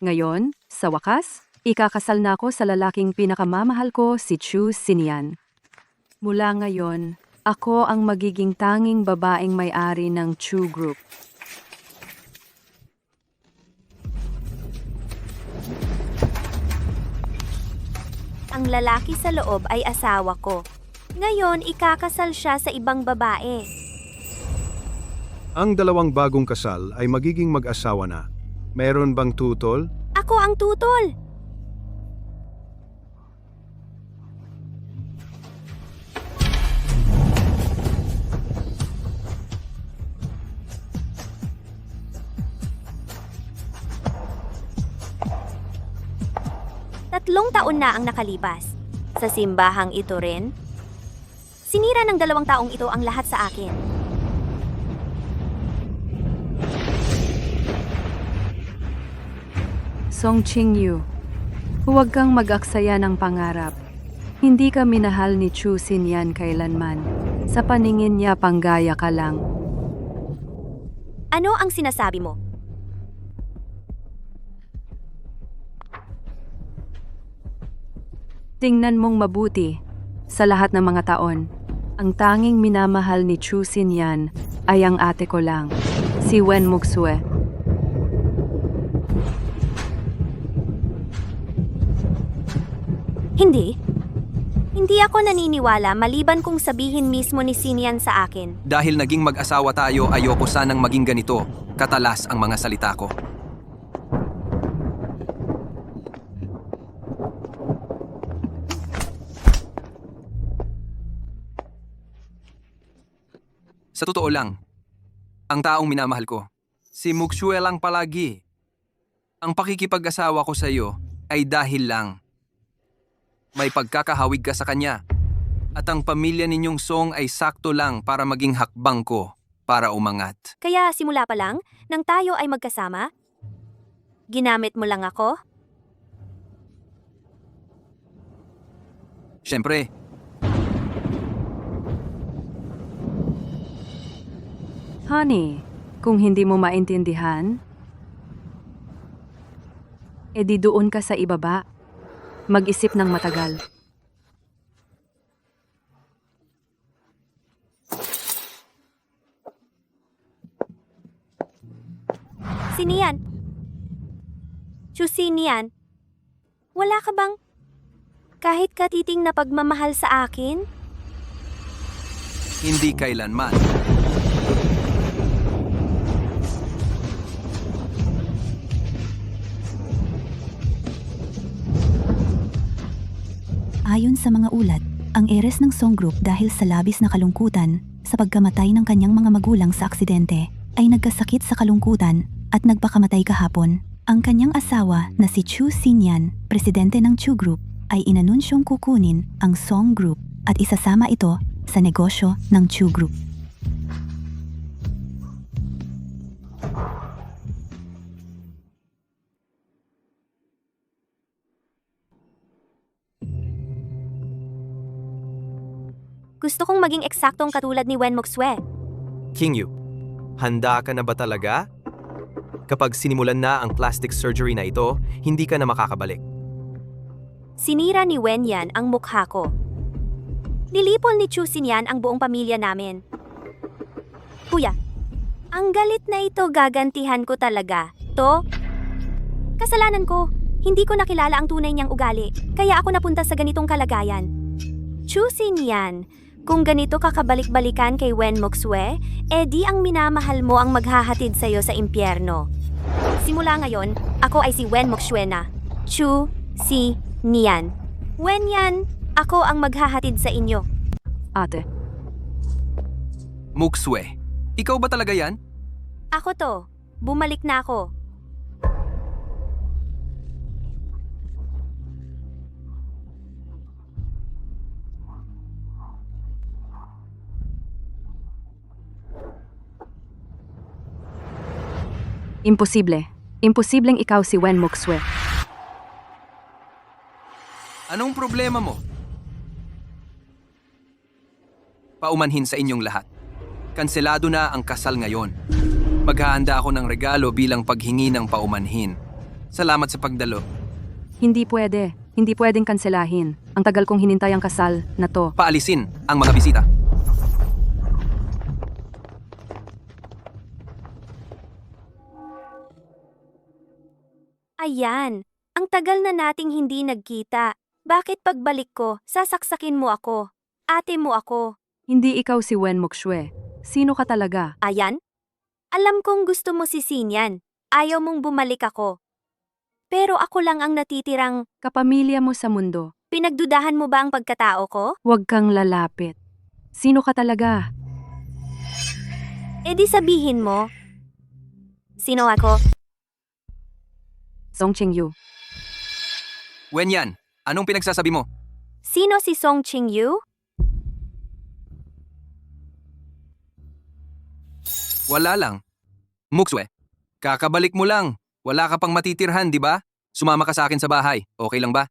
Ngayon, sa wakas, ikakasal na ako sa lalaking pinakamamahal ko, si Chu Xinyan. Mula ngayon, ako ang magiging tanging babaeng may-ari ng Chu Group. Ang lalaki sa loob ay asawa ko. Ngayon, ikakasal siya sa ibang babae. Ang dalawang bagong kasal ay magiging mag-asawa na. Meron bang tutol? Ako ang tutol! Tatlong taon na ang nakalipas. Sa simbahang ito rin, sinira ng dalawang taong ito ang lahat sa akin. Song Qingyu, huwag kang mag-aksaya ng pangarap. Hindi ka minahal ni Chu Xinyan kailanman. Sa paningin niya, panggaya ka lang. Ano ang sinasabi mo? Tingnan mong mabuti. Sa lahat ng mga taon, ang tanging minamahal ni Chu Xinyan ay ang ate ko lang, si Wen Muxue. Hindi. Hindi ako naniniwala maliban kung sabihin mismo ni Xinyan sa akin. Dahil naging mag-asawa tayo, ayoko sanang maging ganito. Katalas ang mga salita ko. Sa totoo lang, ang taong minamahal ko, si Muxue lang palagi. Ang pakikipag-asawa ko sa iyo ay dahil lang may pagkakahawig ka sa kanya. At ang pamilya ninyong Song ay sakto lang para maging hakbang ko para umangat. Kaya simula pa lang, nang tayo ay magkasama, ginamit mo lang ako? Siyempre, Honey, kung hindi mo maintindihan, edi doon ka sa ibaba. Mag-isip ng matagal. Sinian? Chusinian? Wala ka bang kahit katiting na pagmamahal sa akin? hindi kailanman. Ayon sa mga ulat, ang eres ng Song Group dahil sa labis na kalungkutan sa pagkamatay ng kanyang mga magulang sa aksidente ay nagkasakit sa kalungkutan at nagpakamatay kahapon. Ang kanyang asawa na si Chu Xinyan, presidente ng Chu Group, ay inanunsyong kukunin ang Song Group at isasama ito sa negosyo ng Chu Group. Gusto kong maging eksaktong katulad ni Wen Muxue. Qingyu, handa ka na ba talaga? Kapag sinimulan na ang plastic surgery na ito, hindi ka na makakabalik. Sinira ni Wen Yan ang mukha ko. Nilipol ni Chu Xinyan ang buong pamilya namin. Kuya, ang galit na ito gagantihan ko talaga. Kasalanan ko. Hindi ko nakilala ang tunay niyang ugali, kaya ako napunta sa ganitong kalagayan. Chu Xinyan, kung ganito ka kabalik-balikan kay Wen Muxue, di ang minamahal mo ang maghahatid sa'yo sa impyerno. Simula ngayon, ako ay si Wen Muxue na. Chu Xinyan. Wen Yan, ako ang maghahatid sa inyo. Ate, Muxue, ikaw ba talaga yan? Ako to. Bumalik na ako. imposible. Imposibleng ikaw si Wen Muxue. Anong problema mo? Paumanhin sa inyong lahat. Kanselado na ang kasal ngayon. Maghahanda ako ng regalo bilang paghingi ng paumanhin. Salamat sa pagdalo. Hindi pwede. Hindi pwedeng kanselahin. Ang tagal kong hinintay ang kasal na to. Paalisin ang mga bisita. Ayan, ang tagal na nating hindi nagkita. Bakit pagbalik ko, sasaksakin mo ako? Ate mo ako. Hindi ikaw si Wen Muxue. Sino ka talaga? Ayan? Alam kong gusto mo si Sinyan. Ayaw mong bumalik ako. Pero ako lang ang natitirang, Kapamilya mo sa mundo. pinagdudahan mo ba ang pagkatao ko? Huwag kang lalapit. Sino ka talaga? E di sabihin mo. Sino ako? Song Qingyu. Wen Yan, anong pinagsasabi mo? Sino si Song Qingyu? Wala lang. Muxue, kakabalik mo lang. Wala ka pang matitirhan, di ba? Sumama ka sa akin sa bahay. Okay lang ba?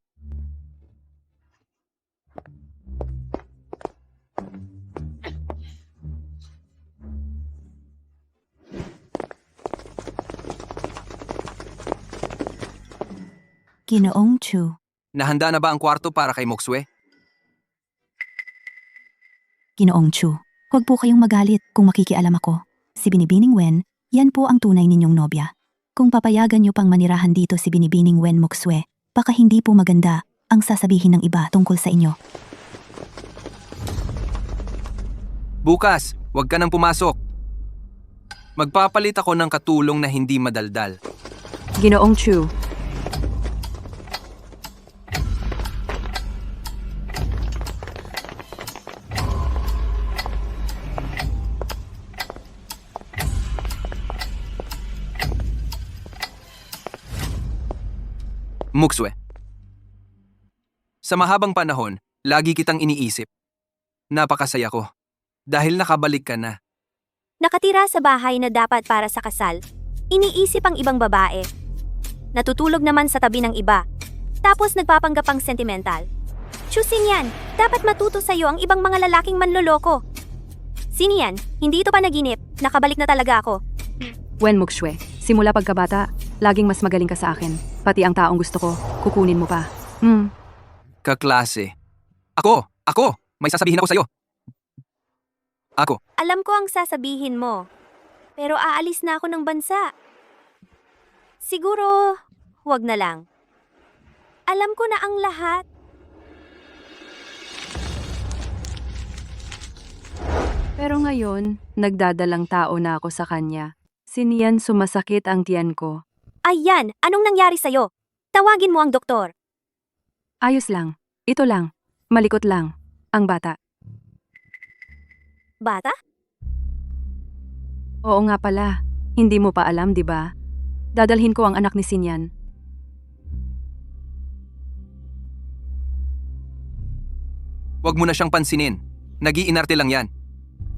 Ginoong Chu. Nahanda na ba ang kwarto para kay Muxue? Ginoong Chu. Huwag po kayong magalit kung makikialam ako. Si Binibining Wen, yan po ang tunay ninyong nobya. Kung papayagan niyo pang manirahan dito si Binibining Wen Muxue, baka hindi po maganda ang sasabihin ng iba tungkol sa inyo. Bukas, huwag ka nang pumasok. Magpapalit ako ng katulong na hindi madaldal. Ginoong Chu. Muxue. Sa mahabang panahon, lagi kitang iniisip. Napakasaya ko. Dahil nakabalik ka na. Nakatira sa bahay na dapat para sa kasal. Iniisip ang ibang babae. Natutulog naman sa tabi ng iba. Tapos nagpapanggap ang sentimental. Chusin yan, dapat matuto sa'yo ang ibang mga lalaking manloloko. Sino yan? Hindi ito panaginip. Nakabalik na talaga ako. Wen Muxue. Simula pagkabata, laging mas magaling ka sa akin. Pati ang taong gusto ko, kukunin mo pa. Kaklase. Ako! May sasabihin ako sa'yo. Ako. Alam ko ang sasabihin mo. Pero aalis na ako ng bansa. Siguro, huwag na lang. Alam ko na ang lahat. Pero ngayon, nagdadalang tao na ako sa kanya. Siniyan sumasakit ang tiyan ko. Ayan, anong nangyari sa'yo? Tawagin mo ang doktor. Ayos lang. Ito lang. Malikot lang. Ang bata. Bata? Oo nga pala. Hindi mo pa alam, di ba? Dadalhin ko ang anak ni Sinyan. Huwag mo na siyang pansinin. Nag-iinarte lang yan.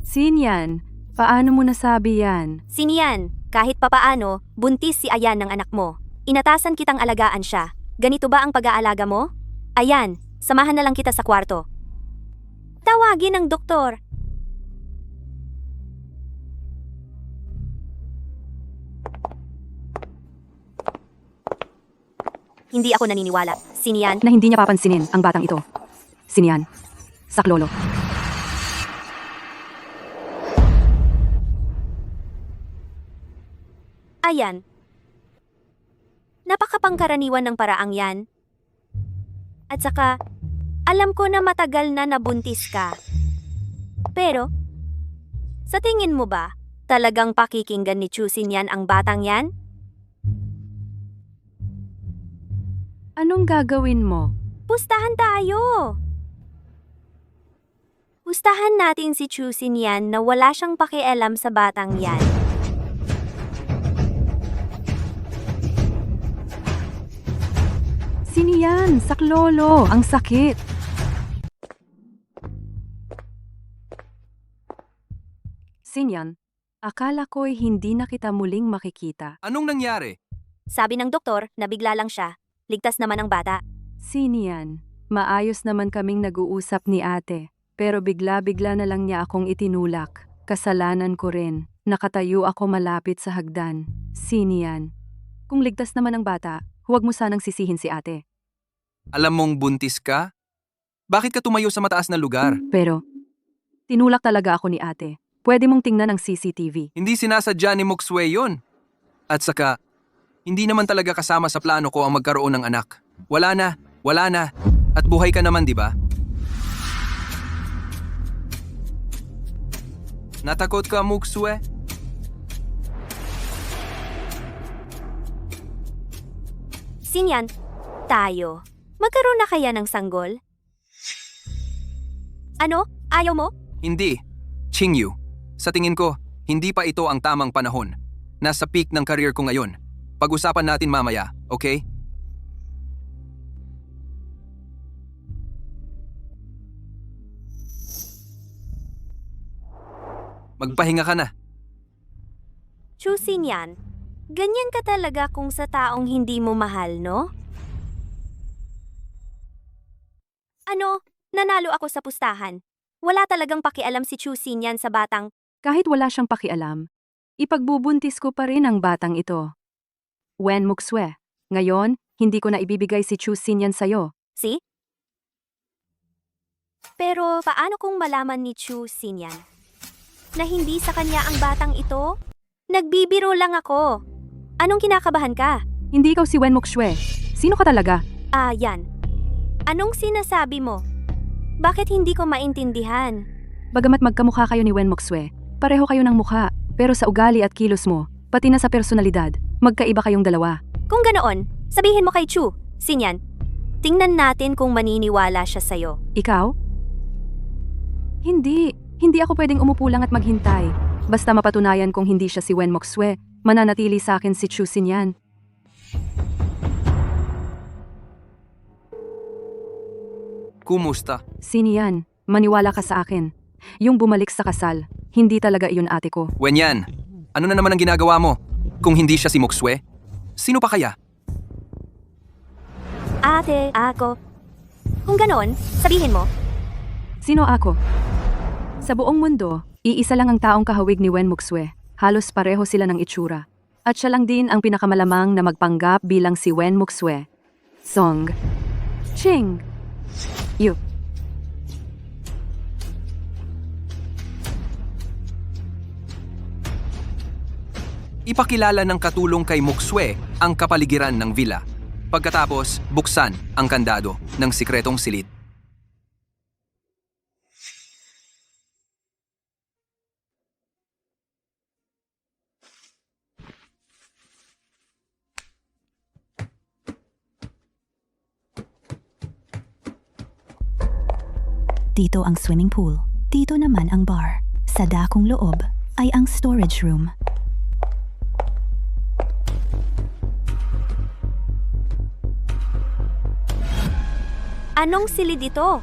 Sinyan, paano mo nasabi yan? Siniyan, kahit papaano, buntis si Ayan ng anak mo. Inatasan kitang alagaan siya. Ganito ba ang pag-aalaga mo? Ayan, samahan na lang kita sa kwarto. Tawagin ang doktor. Hindi ako naniniwala. Siniyan, Na hindi niya papansinin ang batang ito. Sinyan. Saklolo. Ayan. Napakapangkaraniwan ng paraang yan. At saka, alam ko na matagal na nabuntis ka. Pero, sa tingin mo ba, talagang pakikinggan ni Chusin yan ang batang yan? Anong gagawin mo? Pustahan tayo! Pustahan natin si Chusin yan na wala siyang pakialam sa batang yan. Siniyan, saklolo, ang sakit. Sinyan, akala ko'y hindi na kita muling makikita. Anong nangyari? Sabi ng doktor, nabigla lang siya. Ligtas naman ang bata. Siniyan, maayos naman kaming nag-uusap ni ate, pero bigla-bigla na lang niya akong itinulak. Kasalanan ko rin. Nakatayo ako malapit sa hagdan. Siniyan. Kung ligtas naman ang bata, Huwag mo sanang sisihin si ate. Alam mong buntis ka? Bakit ka tumayo sa mataas na lugar? Pero, tinulak talaga ako ni ate. Pwede mong tingnan ang CCTV. Hindi sinasadya ni Muxue yun. At saka, hindi naman talaga kasama sa plano ko ang magkaroon ng anak. Wala na. At buhay ka naman, di ba? Natakot ka, Muxue? Xinyan, tayo. Magkaroon na kaya ng sanggol? Ano? Ayaw mo? Hindi. Qingyu, sa tingin ko, hindi pa ito ang tamang panahon. Nasa peak ng career ko ngayon. Pag-usapan natin mamaya, okay? Magpahinga ka na. Chu Xinyan, ganyan ka talaga kung sa taong hindi mo mahal, no? Ano? Nanalo ako sa pustahan. Wala talagang pakialam si Chu Xinyan sa batang. Kahit wala siyang pakialam, ipagbubuntis ko pa rin ang batang ito. Wen Muxue, ngayon, hindi ko na ibibigay si Chu Xinyan sa'yo. Si? Pero paano kung malaman ni Chu Xinyan na hindi sa kanya ang batang ito? Nagbibiro lang ako. Anong kinakabahan ka? Hindi ikaw si Wen Muxue. Sino ka talaga? Yan. Anong sinasabi mo? Bakit hindi ko maintindihan? Bagamat magkamukha kayo ni Wen Muxue, pareho kayo ng mukha, pero sa ugali at kilos mo, pati na sa personalidad, magkaiba kayong dalawa. Kung ganoon, sabihin mo kay Chu, Xinyan. Tingnan natin kung maniniwala siya sa'yo. Ikaw? Hindi ako pwedeng umupo lang at maghintay. Basta mapatunayan kung hindi siya si Wen Muxue, mananatili sa akin si Chu Xinyan. Kumusta? Xinyan, maniwala ka sa akin. Yung bumalik sa kasal, hindi talaga iyon ate ko. Wenyan, ano na naman ang ginagawa mo? Kung hindi siya si Muxue, sino pa kaya? Ate, ako. Kung ganoon, sabihin mo. Sino ako? Sa buong mundo, iisa lang ang taong kahawig ni Wen Muxue. Halos pareho sila ng itsura. At siya lang din ang pinakamalamang na magpanggap bilang si Wen Muxue. Song. Ching. Yu. Ipakilala ng katulong kay Muxue ang kapaligiran ng villa. Pagkatapos, buksan ang kandado ng sikretong silid. Dito ang swimming pool. Dito naman ang bar. Sa dakong loob ay ang storage room. Anong silid ito?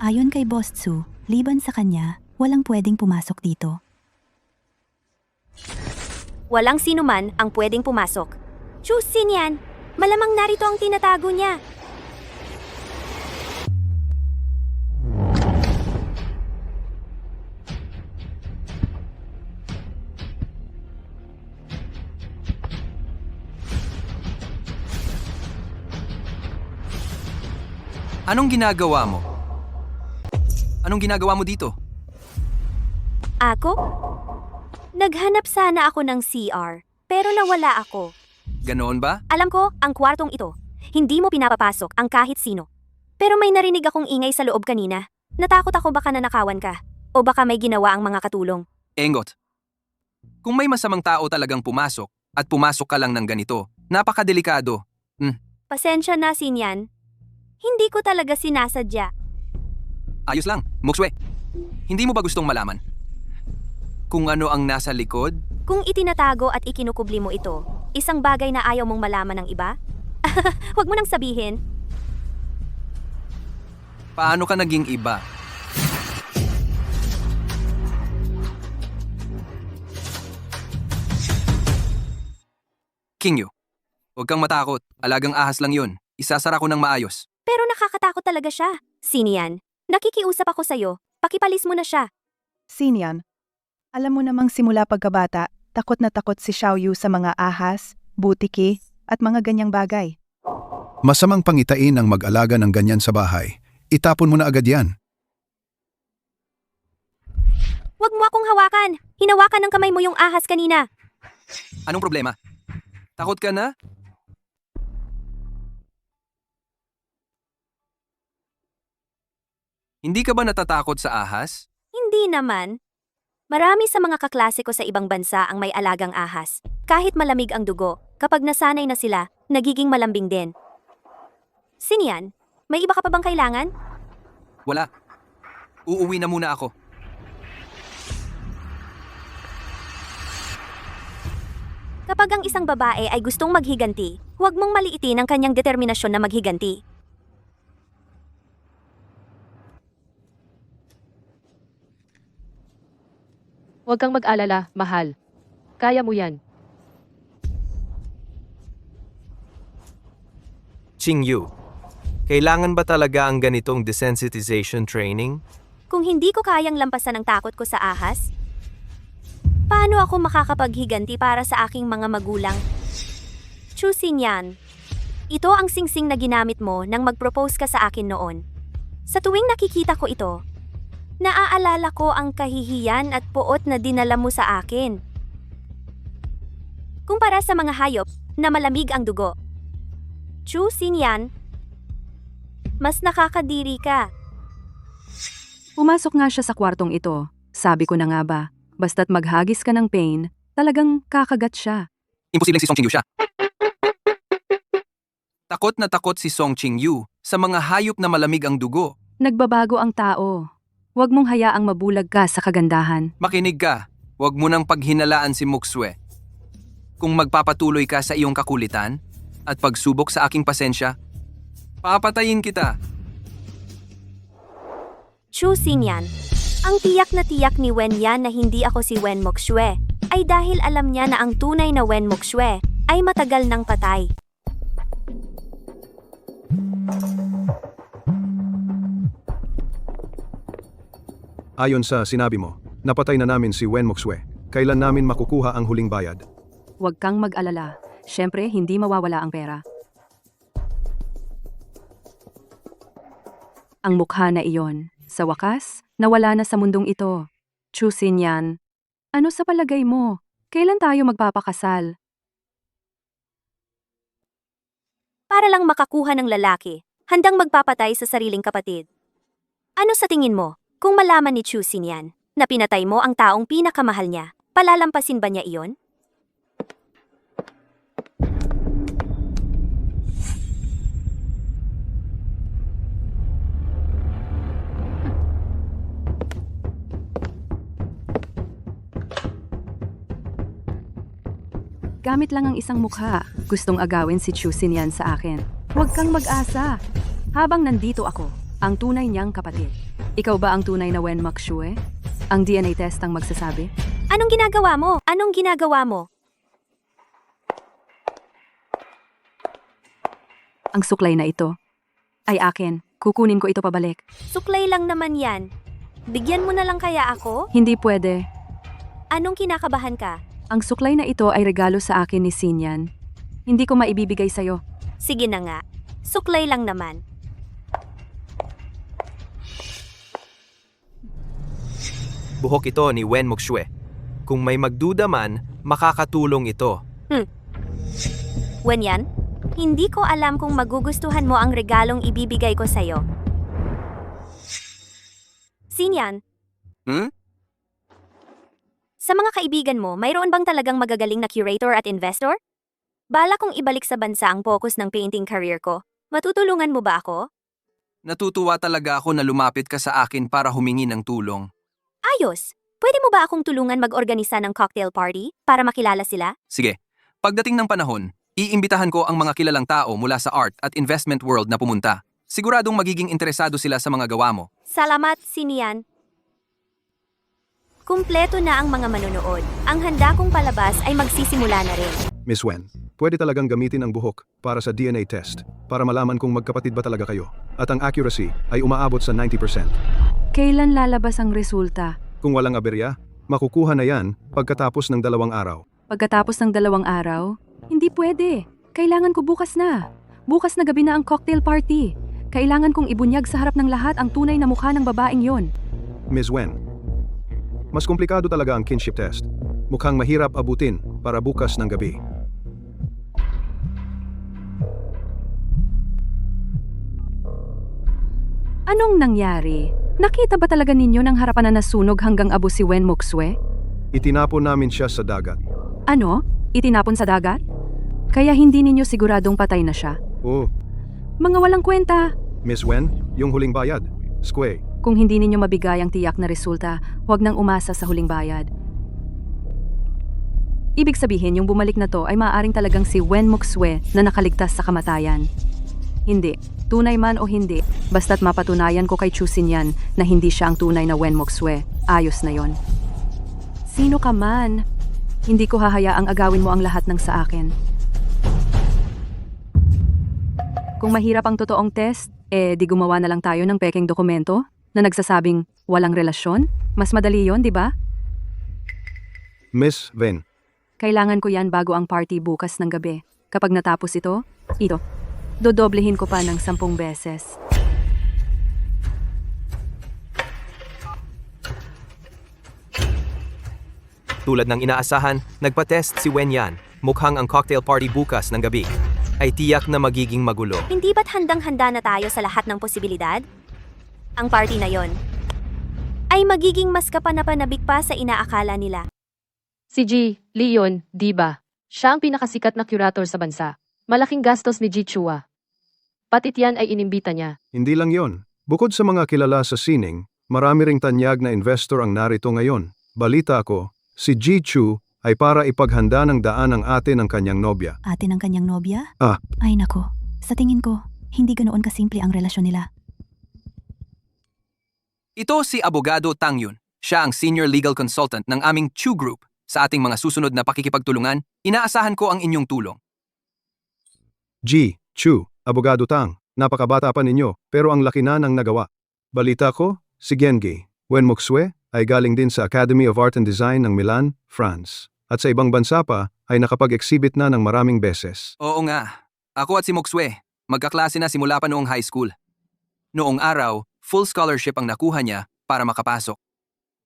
Ayon kay Boss Tsu, liban sa kanya, walang pwedeng pumasok dito. Walang sino man ang pwedeng pumasok. Chu Xinyan, malamang narito ang tinatago niya. Anong ginagawa mo? Anong ginagawa mo dito? Ako? Naghanap sana ako ng CR, pero nawala ako. Ganoon ba? Alam ko, ang kwartong ito. Hindi mo pinapapasok ang kahit sino. Pero may narinig akong ingay sa loob kanina. Natakot ako baka nanakawan ka. O baka may ginawa ang mga katulong. Engot. Kung may masamang tao talagang pumasok at pumasok ka lang ng ganito, napakadelikado. Pasensya na, Xinyan. Hindi ko talaga sinasadya. Ayos lang, Muxue. Hindi mo ba gustong malaman kung ano ang nasa likod? Kung itinatago at ikinukubli mo ito, isang bagay na ayaw mong malaman ng iba? Huwag mo nang sabihin. Paano ka naging iba? Qingyu, huwag kang matakot. Alagang ahas lang yun. Isasara ko ng maayos. Pero nakakatakot talaga siya. Xinyan, nakikiusap ako sa'yo. Pakipalis mo na siya. Xinyan, alam mo namang simula pagkabata, takot na takot si Xiaoyu sa mga ahas, butiki, at mga ganyang bagay. Masamang pangitain ang mag-alaga ng ganyan sa bahay. Itapon mo na agad yan. Huwag mo akong hawakan! Hinawakan ng kamay mo yung ahas kanina. Anong problema? Takot ka na? Hindi ka ba natatakot sa ahas? Hindi naman. Marami sa mga kaklase ko sa ibang bansa ang may alagang ahas. Kahit malamig ang dugo, kapag nasanay na sila, nagiging malambing din. Sinian, may iba ka pa bang kailangan? Wala. Uuwi na muna ako. Kapag ang isang babae ay gustong maghiganti, huwag mong maliitin ang kanyang determinasyon na maghiganti. Huwag kang mag-alala, mahal. Kaya mo yan. Qingyu, kailangan ba talaga ang ganitong desensitization training? Kung hindi ko kayang lampasan ang takot ko sa ahas, paano ako makakapaghiganti para sa aking mga magulang? Chusin yan. Ito ang singsing na ginamit mo nang mag-propose ka sa akin noon. Sa tuwing nakikita ko ito, naaalala ko ang kahihiyan at puot na dinala mo sa akin. Kumpara sa mga hayop na malamig ang dugo. Chusin yan, mas nakakadiri ka. Pumasok nga siya sa kwartong ito. Sabi ko na nga ba, basta't maghagis ka ng pain, talagang kakagat siya. Imposibleng si Song Qingyu siya. Takot na takot si Song Qingyu sa mga hayop na malamig ang dugo. Nagbabago ang tao. Huwag mong hayaang mabulag ka sa kagandahan. Makinig ka, huwag mo nang paghinalaan si Muksue. Kung magpapatuloy ka sa iyong kakulitan at pagsubok sa aking pasensya, papatayin kita. Chusin yan. Ang tiyak na tiyak ni Wen Yan na hindi ako si Wen Moxue ay dahil alam niya na ang tunay na Wen Moxue ay matagal nang patay. Ayon sa sinabi mo, napatay na namin si Wen Moxue. Kailan namin makukuha ang huling bayad? Huwag kang mag-alala. Siyempre, hindi mawawala ang pera. Ang mukha na iyon, sa wakas, nawala na sa mundong ito. Chusin yan. Ano sa palagay mo? Kailan tayo magpapakasal? Para lang makakuha ng lalaki, handang magpapatay sa sariling kapatid. Ano sa tingin mo, kung malaman ni Chusin yan, na pinatay mo ang taong pinakamahal niya, palalampasin ba niya iyon? Gamit lang ang isang mukha. Gustong agawin si Chusin yan sa akin. Huwag kang mag-asa. Habang nandito ako, ang tunay niyang kapatid. Ikaw ba ang tunay na Wen Moxue? Ang DNA test ang magsasabi? Anong ginagawa mo? Anong ginagawa mo? Ang suklay na ito ay akin. Kukunin ko ito pabalik. Suklay lang naman yan. Bigyan mo na lang kaya ako? Hindi pwede. Anong kinakabahan ka? Ang suklay na ito ay regalo sa akin ni Sinyan. Hindi ko maibibigay sa'yo. Sige na nga. Suklay lang naman. Buhok ito ni Wen Moxue. Kung may magduda man, makakatulong ito. Wen Yan, hindi ko alam kung magugustuhan mo ang regalong ibibigay ko sa'yo. Sinyan, Hmm? sa mga kaibigan mo, mayroon bang talagang magagaling na curator at investor? Bala kong ibalik sa bansa ang focus ng painting career ko. Matutulungan mo ba ako? Natutuwa talaga ako na lumapit ka sa akin para humingi ng tulong. Ayos! Pwede mo ba akong tulungan mag-organisa ng cocktail party para makilala sila? Sige, pagdating ng panahon, iimbitahan ko ang mga kilalang tao mula sa art at investment world na pumunta. Siguradong magiging interesado sila sa mga gawa mo. Salamat, Sinian. Kumpleto na ang mga manonood. Ang handa kong palabas ay magsisimula na rin. Miss Wen, pwede talagang gamitin ang buhok para sa DNA test para malaman kung magkapatid ba talaga kayo. At ang accuracy ay umaabot sa 90%. Kailan lalabas ang resulta? Kung walang aberya, makukuha na yan pagkatapos ng 2 araw. Pagkatapos ng 2 araw? Hindi pwede. Kailangan ko bukas na. Bukas na gabi na ang cocktail party. Kailangan kong ibunyag sa harap ng lahat ang tunay na mukha ng babaeng yon. Ms. Wen, mas komplikado talaga ang kinship test. Mukhang mahirap abutin para bukas ng gabi. Anong nangyari? Nakita ba talaga ninyo ng harapan na nasunog hanggang abo si Wen Mokswe? Itinapon namin siya sa dagat. Ano? Itinapon sa dagat? Kaya hindi ninyo siguradong patay na siya? Oh, Mga walang kwenta! Ms. Wen, yung huling bayad. Squay. Kung hindi ninyo mabigay ang tiyak na resulta, huwag nang umasa sa huling bayad. Ibig sabihin, yung bumalik na to ay maaaring talagang si Wen Mokswe na nakaligtas sa kamatayan. Hindi. Tunay man o hindi, basta't mapatunayan ko kay Chu Xinyan na hindi siya ang tunay na Wen Mokswe. Ayos na yon. Sino ka man? Hindi ko hahayaang agawin mo ang lahat ng sa akin. Kung mahirap ang totoong test, di gumawa na lang tayo ng peking dokumento na nagsasabing walang relasyon? Mas madali yon, di ba? Miss Wen, Kailangan ko yan bago ang party bukas ng gabi. Kapag natapos ito, dodoblehin ko pa ng 10 beses. Tulad ng inaasahan, nagpa-test si Wen Yan. Mukhang ang cocktail party bukas ng gabi ay tiyak na magiging magulo. Hindi ba't handang-handa na tayo sa lahat ng posibilidad? Ang party na yon ay magiging mas kapanapanabik pa sa inaakala nila. Si Ji Leon, di ba? Siya ang pinakasikat na curator sa bansa. Malaking gastos ni Ji Chua. Patit yan ay inimbita niya. hindi lang yon. Bukod sa mga kilala sa sining, marami ring tanyag na investor ang narito ngayon. Balita ko, si Ji Chu ay para ipaghanda ng daan ang ate ng kanyang nobya. Ate ng kanyang nobya? Ah. Ay nako, sa tingin ko, hindi ganoon kasimple ang relasyon nila. Ito si Abogado Tang Yun. Siya ang senior legal consultant ng aming Chu Group. Sa ating mga susunod na pakikipagtulungan, inaasahan ko ang inyong tulong. Ji Chu, Abogado Tang, napakabata pa ninyo pero ang laki na ng nagawa. Balita ko, si Gengi Wen Mokswe ay galing din sa Academy of Art and Design ng Milan, France. At sa ibang bansa pa ay nakapag-exhibit na ng maraming beses. Oo nga. Ako at si Mokswe, magkaklase na simula pa noong high school. Noong araw, full scholarship ang nakuha niya para makapasok.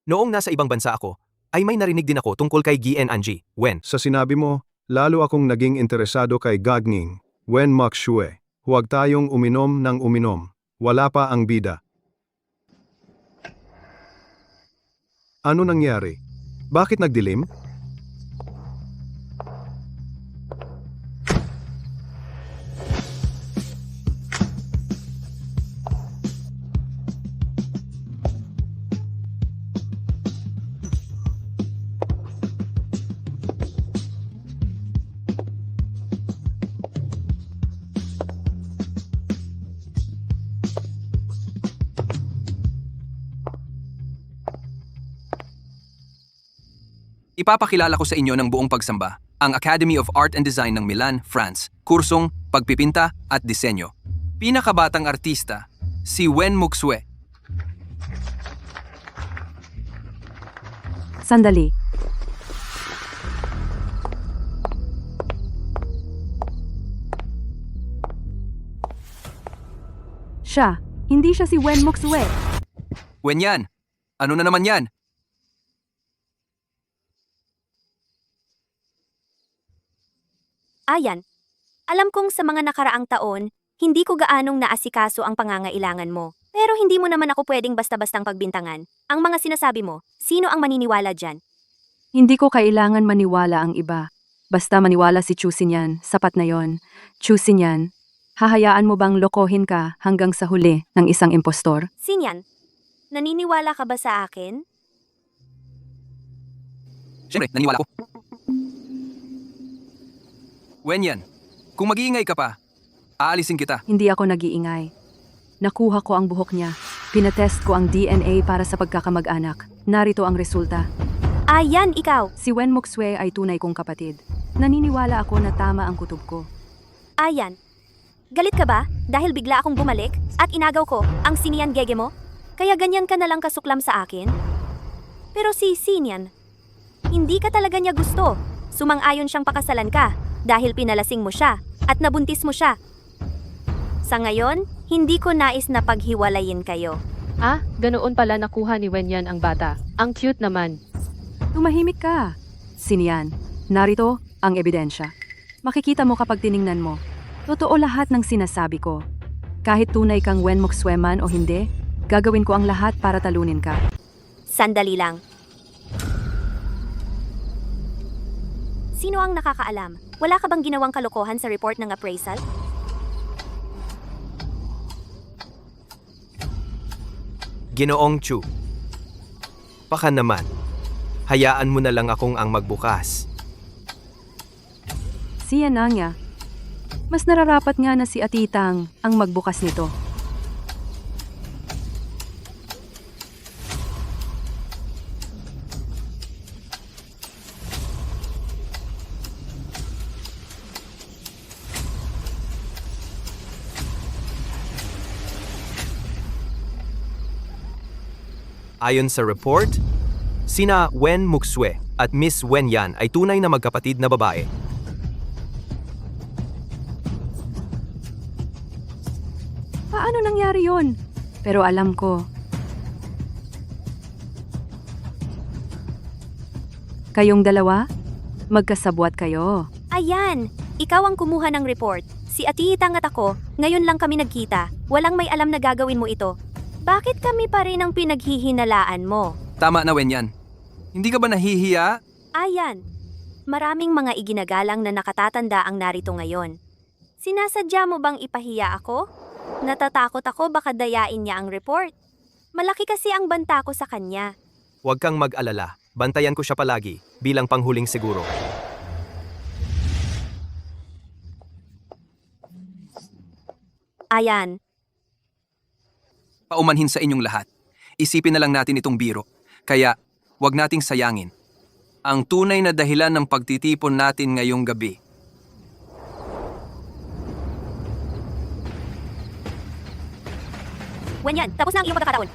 Noong nasa ibang bansa ako, ay may narinig din ako tungkol kay Gian Anji, Wen. Sa sinabi mo, lalo akong naging interesado kay Gagning Wen Mokswe. Huwag tayong uminom ng uminom. Wala pa ang bida. Ano nangyari? Bakit nagdilim? Ipapakilala ko sa inyo ng buong pagsamba, ang Academy of Art and Design ng Milan, France, kursong Pagpipinta at Disenyo. Pinakabatang artista, si Wen Mokswe. Sandali. Siya, hindi siya si Wen Mokswe. Wen yan. Ano na naman yan? Ayan, alam kong sa mga nakaraang taon, hindi ko gaanong naasikaso ang pangangailangan mo. Pero hindi mo naman ako pwedeng basta-bastang pagbintangan. Ang mga sinasabi mo, sino ang maniniwala dyan? Hindi ko kailangan maniwala ang iba. Basta maniwala si Chu Xinyan, sapat na yon. Chu Xinyan, hahayaan mo bang lokohin ka hanggang sa huli ng isang impostor? Sinyan, naniniwala ka ba sa akin? Siyempre, naniwala ko. Wen yan. Kung mag-iingay ka pa, aalisin kita. Hindi ako nag-iingay. Nakuha ko ang buhok niya. Pinatest ko ang DNA para sa pagkakamag-anak. Narito ang resulta. Ayan, ikaw. Si Wen Mokswe ay tunay kong kapatid. Naniniwala ako na tama ang kutob ko. Ayan. Galit ka ba dahil bigla akong bumalik at inagaw ko ang Sinian Gege mo? Kaya ganyan ka na lang kasuklam sa akin? Pero si Sinian, hindi ka talaga niya gusto. Sumang-ayon siyang pakasalan ka dahil pinalasing mo siya at nabuntis mo siya. Sa ngayon, hindi ko nais na paghiwalayin kayo. Ah, ganoon pala nakuha ni Wenyan ang bata. Ang cute naman. Tumahimik ka. Sinian, narito ang ebidensya. Makikita mo kapag tiningnan mo. Totoo lahat ng sinasabi ko. Kahit tunay kang Wen Moksue man o hindi, gagawin ko ang lahat para talunin ka. Sandali lang. Sino ang nakakaalam? Wala ka bang ginawang kalokohan sa report ng appraisal? Ginoong Chu. Baka naman. Hayaan mo na lang akong ang magbukas. Siya na nga. Mas nararapat nga na si Atitang ang magbukas nito. Ayon sa report, sina Wen Moksue at Miss Wenyan ay tunay na magkapatid na babae. Paano nangyari yon? Pero alam ko. Kayong dalawa, magkasabwat kayo. Ayan! Ikaw ang kumuha ng report. Si Atitang at ako, ngayon lang kami nagkita. Walang may alam na gagawin mo ito. Bakit kami pa rin ang pinaghihinalaan mo? Tama na, Wenyan. Hindi ka ba nahihiya? Ayan! Maraming mga iginagalang na nakatatanda ang narito ngayon. Sinasadya mo bang ipahiya ako? Natatakot ako baka dayain niya ang report. Malaki kasi ang banta ko sa kanya. Huwag kang mag-alala. Bantayan ko siya palagi, bilang panghuling siguro. Ayan, Paumanhin sa inyong lahat. Isipin na lang natin itong biro. Kaya, wag nating sayangin. Ang tunay na dahilan ng pagtitipon natin ngayong gabi. Wenyan, tapos na ang iyong pagkakataon.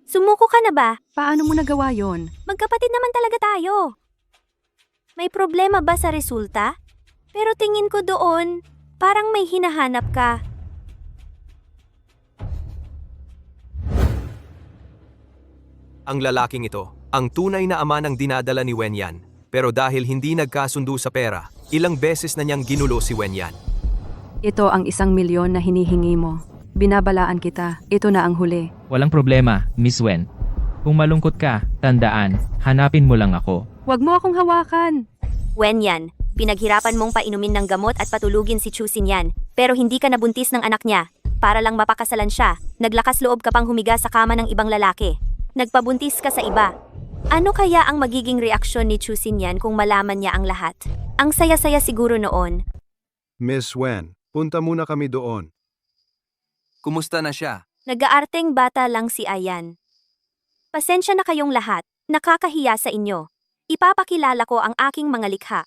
Sumuko ka na ba? Paano mo nagawa yon? Magkapatid naman talaga tayo. May problema ba sa resulta? Pero tingin ko doon, parang may hinahanap ka. Ang lalaking ito, ang tunay na ama ng dinadala ni Wenyan. Pero dahil hindi nagkasundo sa pera, ilang beses na niyang ginulo si Wenyan. Ito ang 1 milyon na hinihingi mo. Binabalaan kita. Ito na ang huli. Walang problema, Miss Wen. Kung malungkot ka, tandaan, hanapin mo lang ako. Huwag mo akong hawakan. Wenyan, pinaghirapan mong painumin ng gamot at patulugin si Chu Xinyan, pero hindi ka nabuntis ng anak niya. Para lang mapakasalan siya, naglakas loob ka pang humiga sa kama ng ibang lalaki. Nagpabuntis ka sa iba. Ano kaya ang magiging reaksyon ni Chu Xinyan kung malaman niya ang lahat? Ang saya-saya siguro noon. Miss Wen, punta muna kami doon. Kumusta na siya? Nag-aarteng bata lang si Ayan. Pasensya na kayong lahat, nakakahiya sa inyo. Ipapakilala ko ang aking mga likha.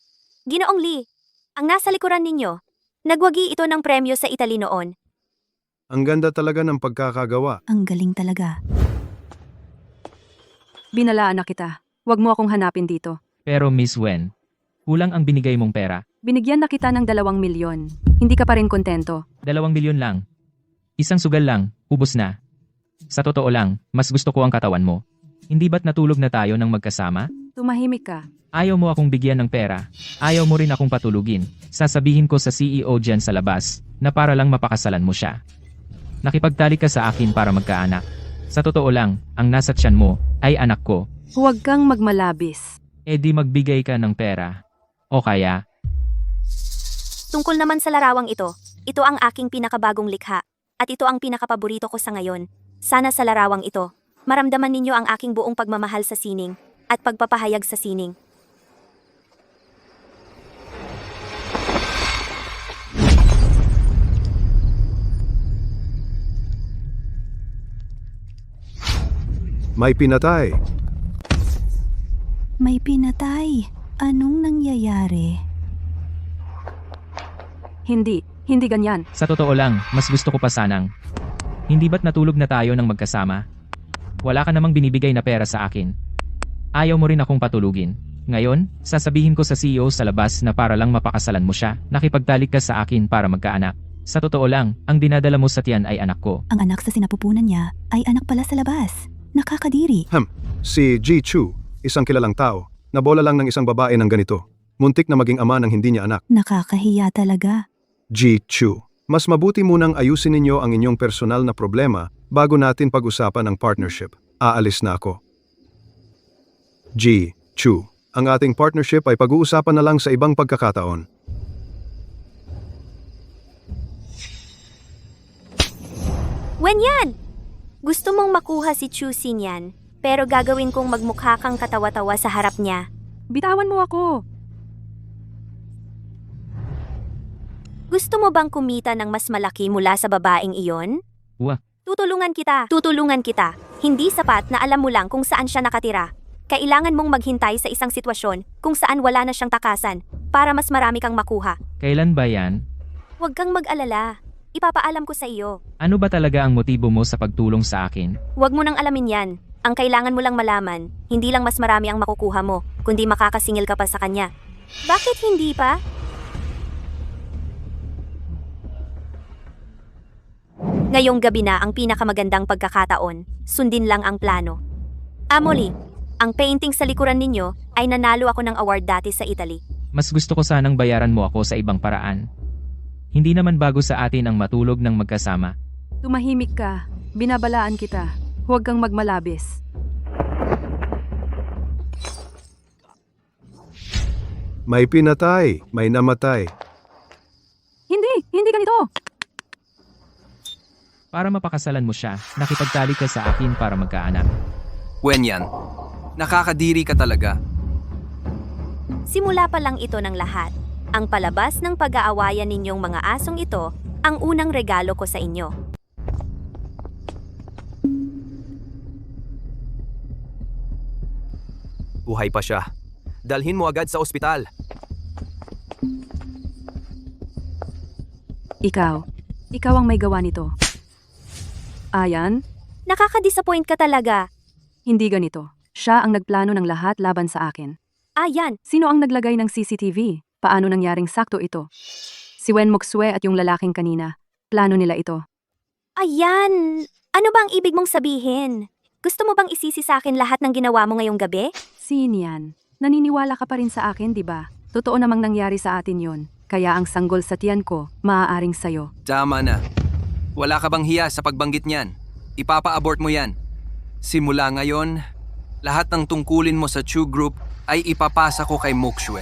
Ginoong Lee, ang nasa likuran ninyo, nagwagi ito ng premyo sa Italy noon. Ang ganda talaga ng pagkakagawa. Ang galing talaga. Binalaan na kita. Huwag mo akong hanapin dito. Pero Miss Wen, kulang ang binigay mong pera. Binigyan na kita ng 2 milyon. Hindi ka pa rin kontento. 2 milyon lang. Isang sugal lang, ubos na. Sa totoo lang, mas gusto ko ang katawan mo. Hindi ba't natulog na tayo ng magkasama? Tumahimik ka. Ayaw mo akong bigyan ng pera. Ayaw mo rin akong patulugin. Sasabihin ko sa CEO dyan sa labas, na para lang mapakasalan mo siya. Nakipagtalik ka sa akin para magkaanak. Sa totoo lang, ang nasa tiyan mo, ay anak ko. Huwag kang magmalabis. E di magbigay ka ng pera. O kaya, Tungkol naman sa larawang ito ang aking pinakabagong likha. At ito ang pinakapaborito ko sa ngayon. Sana sa larawang ito, maramdaman ninyo ang aking buong pagmamahal sa sining at pagpapahayag sa sining. May pinatay. May pinatay. Anong nangyayari? Hindi ganyan. sa totoo lang, mas gusto ko pa sanang. Hindi ba't natulog na tayo ng magkasama? Wala ka namang binibigay na pera sa akin. Ayaw mo rin akong patulugin. Ngayon, sasabihin ko sa CEO sa labas na para lang mapakasalan mo siya, nakipagtalik ka sa akin para magkaanak. Sa totoo lang, ang dinadala mo sa tiyan ay anak ko. Ang anak sa sinapupunan niya ay anak pala sa labas. Nakakadiri. Si Ji Chu, isang kilalang tao, nabola lang ng isang babae ng ganito. Muntik na maging ama ng hindi niya anak. Nakakahiya talaga. Ji Chu, mas mabuti munang ayusin ninyo ang inyong personal na problema bago natin pag-usapan ang partnership. Aalis na ako. Ji Chu, ang ating partnership ay pag-uusapan na lang sa ibang pagkakataon. Wenyan! Gusto mong makuha si Chu Xinyan, pero gagawin kong magmukha kang katawa-tawa sa harap niya. Bitawan mo ako. Gusto mo bang kumita ng mas malaki mula sa babaeng iyon? Wah. Tutulungan kita. Tutulungan kita. Hindi sapat na alam mo lang kung saan siya nakatira. Kailangan mong maghintay sa isang sitwasyon kung saan wala na siyang takasan para mas marami kang makuha. Kailan ba yan? Huwag kang mag-alala. Ipapaalam ko sa iyo. Ano ba talaga ang motibo mo sa pagtulong sa akin? Huwag mo nang alamin yan. Ang kailangan mo lang malaman, hindi lang mas marami ang makukuha mo, kundi makakasingil ka pa sa kanya. Bakit hindi pa? Ngayong gabi na ang pinakamagandang pagkakataon. Sundin lang ang plano. Amoli, ang painting sa likuran ninyo ay nanalo ako ng award dati sa Italy. Mas gusto ko sanang bayaran mo ako sa ibang paraan. Hindi naman bago sa atin ang matulog ng magkasama. Tumahimik ka. Binabalaan kita. Huwag kang magmalabis. May pinatay, may namatay. Hindi ganito. Para mapakasalan mo siya, nakipagtalik ka sa akin para magkaanak. Wenyan, nakakadiri ka talaga. Simula pa lang ito ng lahat. Ang palabas ng pag-aawayan ninyong mga asong ito, ang unang regalo ko sa inyo. Buhay pa siya. Dalhin mo agad sa ospital. Ikaw ang may gawa nito. Ayan, Nakaka-disappoint ka talaga. hindi ganito. Siya ang nagplano ng lahat laban sa akin. Ayan, Sino ang naglagay ng CCTV? Paano nangyaring sakto ito? Si Wen Moksue at yung lalaking kanina. Plano nila ito. ayan. Ano bang ibig mong sabihin? Gusto mo bang isisi sa akin lahat ng ginawa mo ngayong gabi? Sinian, naniniwala ka pa rin sa akin, di ba? Totoo namang nangyari sa atin yon. Kaya ang sanggol sa tiyan ko, maaaring sayo. Tama na. Wala ka bang hiya sa pagbanggit niyan? Ipapa-abort mo yan. Simula ngayon, lahat ng tungkulin mo sa Chu Group ay ipapasa ko kay Moksue.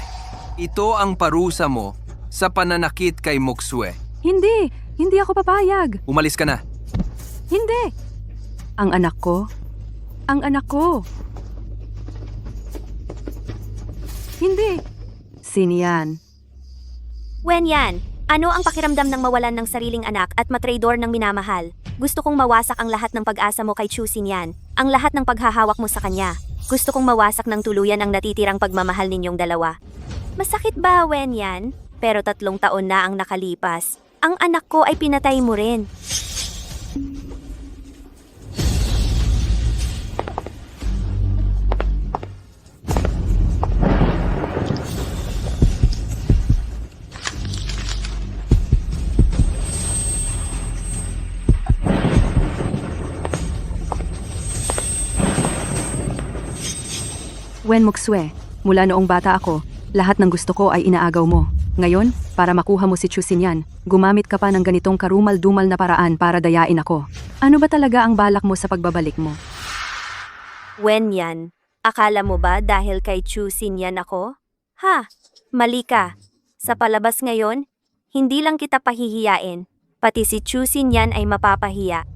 Ito ang parusa mo sa pananakit kay Moksue. Hindi ako papayag. Umalis ka na. Hindi. Ang anak ko. Hindi. Sinian. Wenyan, ano ang pakiramdam ng mawalan ng sariling anak at matraidor ng minamahal? Gusto kong mawasak ang lahat ng pag-asa mo kay Chu Xinyan, ang lahat ng paghahawak mo sa kanya. Gusto kong mawasak ng tuluyan ang natitirang pagmamahal ninyong dalawa. Masakit ba, Wenyan? Pero 3 taon na ang nakalipas. Ang anak ko ay pinatay mo rin. Wen Moksue, mula noong bata ako, lahat ng gusto ko ay inaagaw mo. Ngayon, para makuha mo si Chu Xinyan, gumamit ka pa ng ganitong karumal-dumal na paraan para dayain ako. Ano ba talaga ang balak mo sa pagbabalik mo? Wenyan, akala mo ba dahil kay Chu Xinyan ako? Ha, mali ka. Sa palabas ngayon, hindi lang kita pahihiyain, pati si Chu Xinyan ay mapapahiya.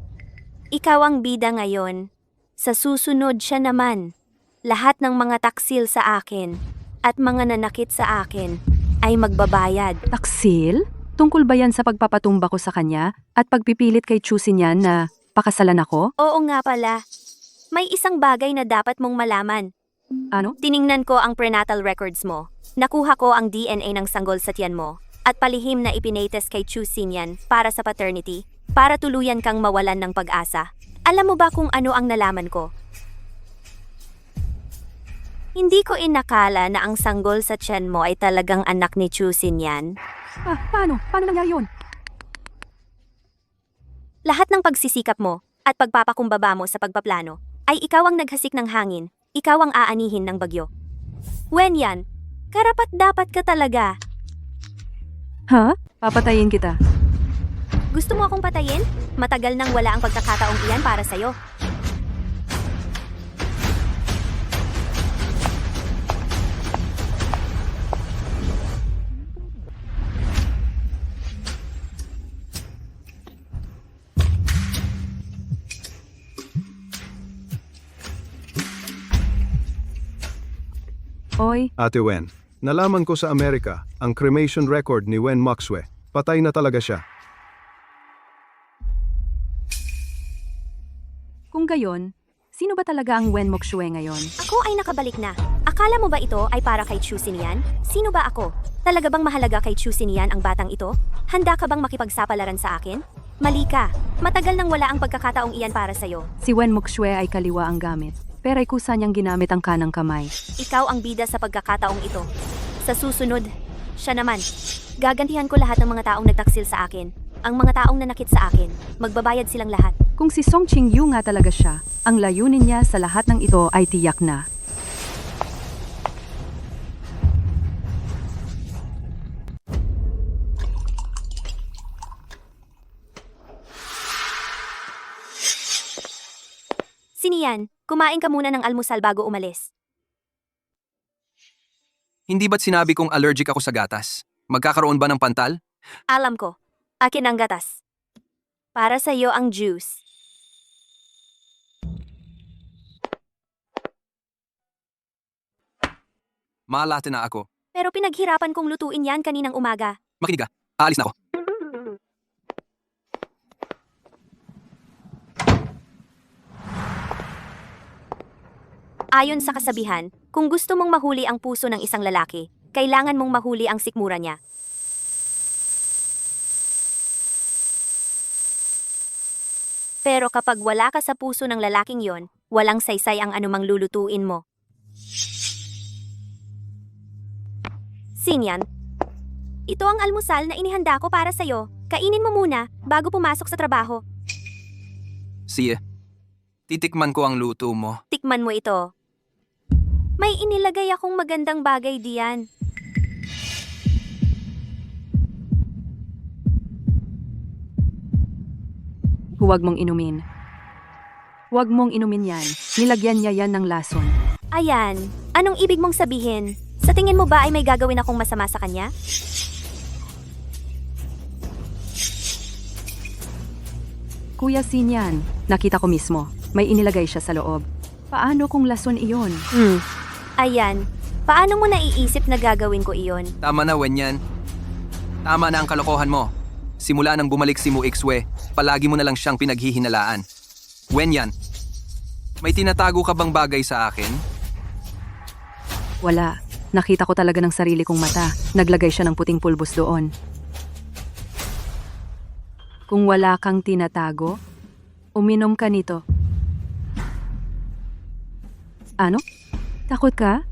Ikaw ang bida ngayon. Sa susunod siya naman. Lahat ng mga taksil sa akin at mga nanakit sa akin ay magbabayad. Taksil? Tungkol ba yan sa pagpapatumba ko sa kanya at pagpipilit kay Chu Xinyan na pakasalan ako? Oo nga pala. May isang bagay na dapat mong malaman. Ano? Tiningnan ko ang prenatal records mo. Nakuha ko ang DNA ng sanggol sa tiyan mo at palihim na ipinatest kay Chu Xinyan para sa paternity para tuluyan kang mawalan ng pag-asa. Alam mo ba kung ano ang nalaman ko? Hindi ko inakala na ang sanggol sa tiyan mo ay talagang anak ni Chu Xinyan. Paano? Paano nangyari yun? Lahat ng pagsisikap mo at pagpapakumbaba mo sa pagpaplano ay ikaw ang naghasik ng hangin, ikaw ang aanihin ng bagyo. Wenyan, karapat dapat ka talaga. Ha? Papatayin kita. Gusto mo akong patayin? Matagal nang wala ang pagkakataong iyan para sa'yo. Oy, Ate Wen, nalaman ko sa Amerika ang cremation record ni Wen Moxue. Patay na talaga siya. kung gayon, sino ba talaga ang Wen Moxue ngayon? Ako ay nakabalik na. Akala mo ba ito ay para kay Chu Xinyan? Sino ba ako? Talaga bang mahalaga kay Chu Xinyan ang batang ito? Handa ka bang makipagsapalaran sa akin? Mali ka. Matagal nang wala ang pagkakataong iyan para sa'yo. Si Wen Moxue ay kaliwa ang gamit, pero ay kusa niyang ginamit ang kanang kamay. Ikaw ang bida sa pagkakataong ito. Sa susunod, siya naman. Gagantihan ko lahat ng mga taong nagtaksil sa akin. Ang mga taong nanakit sa akin, magbabayad silang lahat. Kung si Song Qingyu nga talaga siya, ang layunin niya sa lahat ng ito ay tiyak na. Sinian, kumain ka muna ng almusal bago umalis. Hindi ba't sinabi kong allergic ako sa gatas? Magkakaroon ba ng pantal? Alam ko, akin ang gatas. Para sa iyo ang juice. Maalate na ako. Pero pinaghirapan kong lutuin yan kaninang umaga. Makinig ka. Aalis na ako. Ayon sa kasabihan, kung gusto mong mahuli ang puso ng isang lalaki, kailangan mong mahuli ang sikmura niya. Pero kapag wala ka sa puso ng lalaking yon, walang saysay ang anumang lulutuin mo. Sinyan, ito ang almusal na inihanda ko para sa'yo. Kainin mo muna bago pumasok sa trabaho. Sige. Titikman ko ang luto mo. Tikman mo ito. May inilagay akong magandang bagay diyan. Huwag mong inumin. Huwag mong inumin yan. Nilagyan niya yan ng lason. Ayan, anong ibig mong sabihin? Sa tingin mo ba ay may gagawin akong masama sa kanya? Kuya Sinyan, nakita ko mismo. May inilagay siya sa loob. Paano kung lason iyon? Ayan, paano mo naiisip na gagawin ko iyon? Tama na, Wenyan. Tama na ang kalokohan mo. Simula nang bumalik si Mu Ixue, palagi mo na lang siyang pinaghihinalaan. Wenyan, may tinatago ka bang bagay sa akin? Wala. Nakita ko talaga ng sarili kong mata. Naglagay siya ng puting pulbos doon. Kung wala kang tinatago, uminom ka nito. Ano? Takot ka?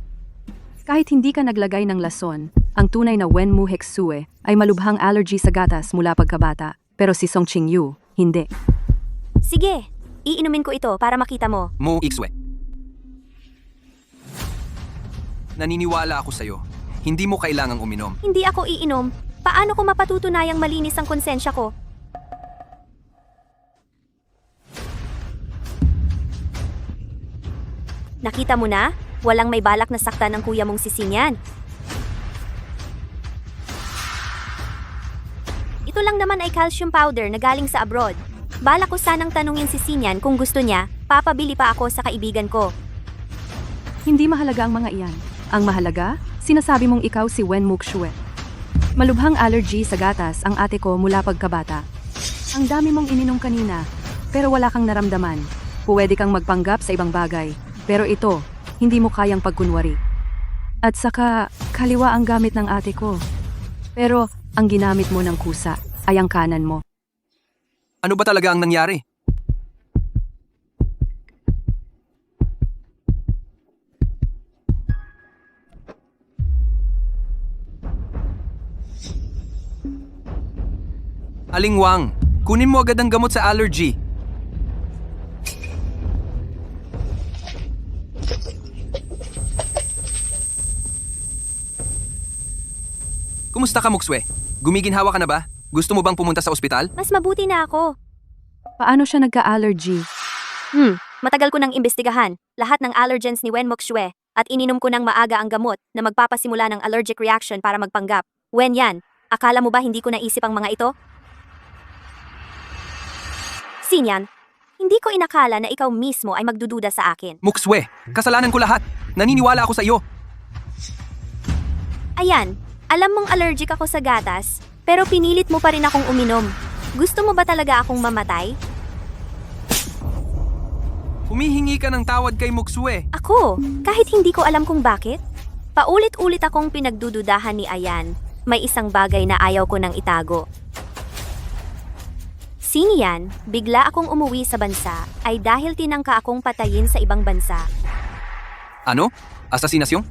Kahit hindi ka naglagay ng lason, ang tunay na Wen Mu Hexue ay malubhang allergy sa gatas mula pagkabata, pero si Song Qingyu, hindi. Sige, iinumin ko ito para makita mo. Mu Ixue. Naniniwala ako sa'yo. Hindi mo kailangang uminom. Hindi ako iinom. Paano ko mapatutunayang malinis ang konsensya ko? Nakita mo na? Walang may balak na saktan ng kuya mong si Sinyan. Ito lang naman ay calcium powder na galing sa abroad. Balak ko sanang tanungin si Sinyan kung gusto niya, papabili pa ako sa kaibigan ko. Hindi mahalaga ang mga iyan. Ang mahalaga, sinasabi mong ikaw si Wen Moxue. Malubhang allergy sa gatas ang ate ko mula pagkabata. Ang dami mong ininom kanina, pero wala kang naramdaman. Pwede kang magpanggap sa ibang bagay, pero ito, hindi mo kayang pagkunwari. At saka, kaliwa ang gamit ng ate ko. Pero, ang ginamit mo ng kusa ay ang kanan mo. Ano ba talaga ang nangyari? Aling Wang, kunin mo agad ang gamot sa allergy. Kumusta ka, Mukswe? Gumiginhawa ka na ba? Gusto mo bang pumunta sa ospital? Mas mabuti na ako. Paano siya nagka-allergy? Matagal ko nang imbestigahan lahat ng allergens ni Wen Moxue at ininom ko ng maaga ang gamot na magpapasimula ng allergic reaction para magpanggap. Wen Yan, akala mo ba hindi ko naisip ang mga ito? Sinyan, hindi ko inakala na ikaw mismo ay magdududa sa akin. Mukswe, kasalanan ko lahat. Naniniwala ako sa iyo. Ayan, alam mong allergic ako sa gatas, pero pinilit mo pa rin akong uminom. Gusto mo ba talaga akong mamatay? Humihingi ka ng tawad kay Mukswe. Ako, kahit hindi ko alam kung bakit. Paulit-ulit akong pinagdududahan ni Ayan. May isang bagay na ayaw ko nang itago. Sinian, bigla akong umuwi sa bansa ay dahil tinangka akong patayin sa ibang bansa. Ano? Asasinasyon?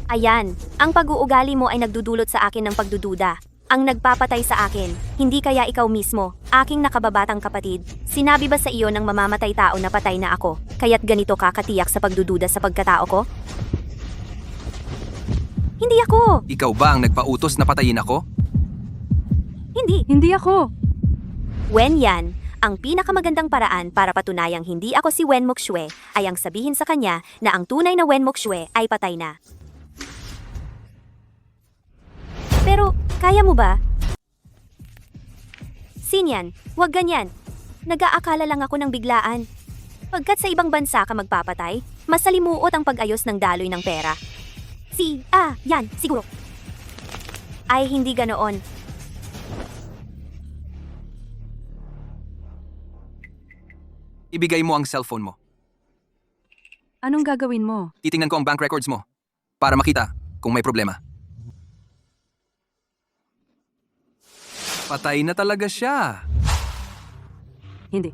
Ayan, ang pag-uugali mo ay nagdudulot sa akin ng pagdududa. Ang nagpapatay sa akin, hindi kaya ikaw mismo, aking nakababatang kapatid. Sinabi ba sa iyo ng mamamatay tao na patay na ako, kaya't ganito ka katiyak sa pagdududa sa pagkatao ko? Hindi ako! Ikaw ba ang nagpautos na patayin ako? Hindi! Hindi ako. Wen Yan, ang pinakamagandang paraan para patunayang hindi ako si Wen Moxue ay ang sabihin sa kanya na ang tunay na Wen Moxue ay patay na. Pero, kaya mo ba? Sinyan, huwag ganyan. Nag-aakala lang ako ng biglaan. Pagkat sa ibang bansa ka magpapatay, masalimuot ang pag-ayos ng daloy ng pera. Yan, siguro. Ay, hindi ganoon. Ibigay mo ang cellphone mo. Anong gagawin mo? Titingnan ko ang bank records mo para makita kung may problema. Patay na talaga siya. Hindi.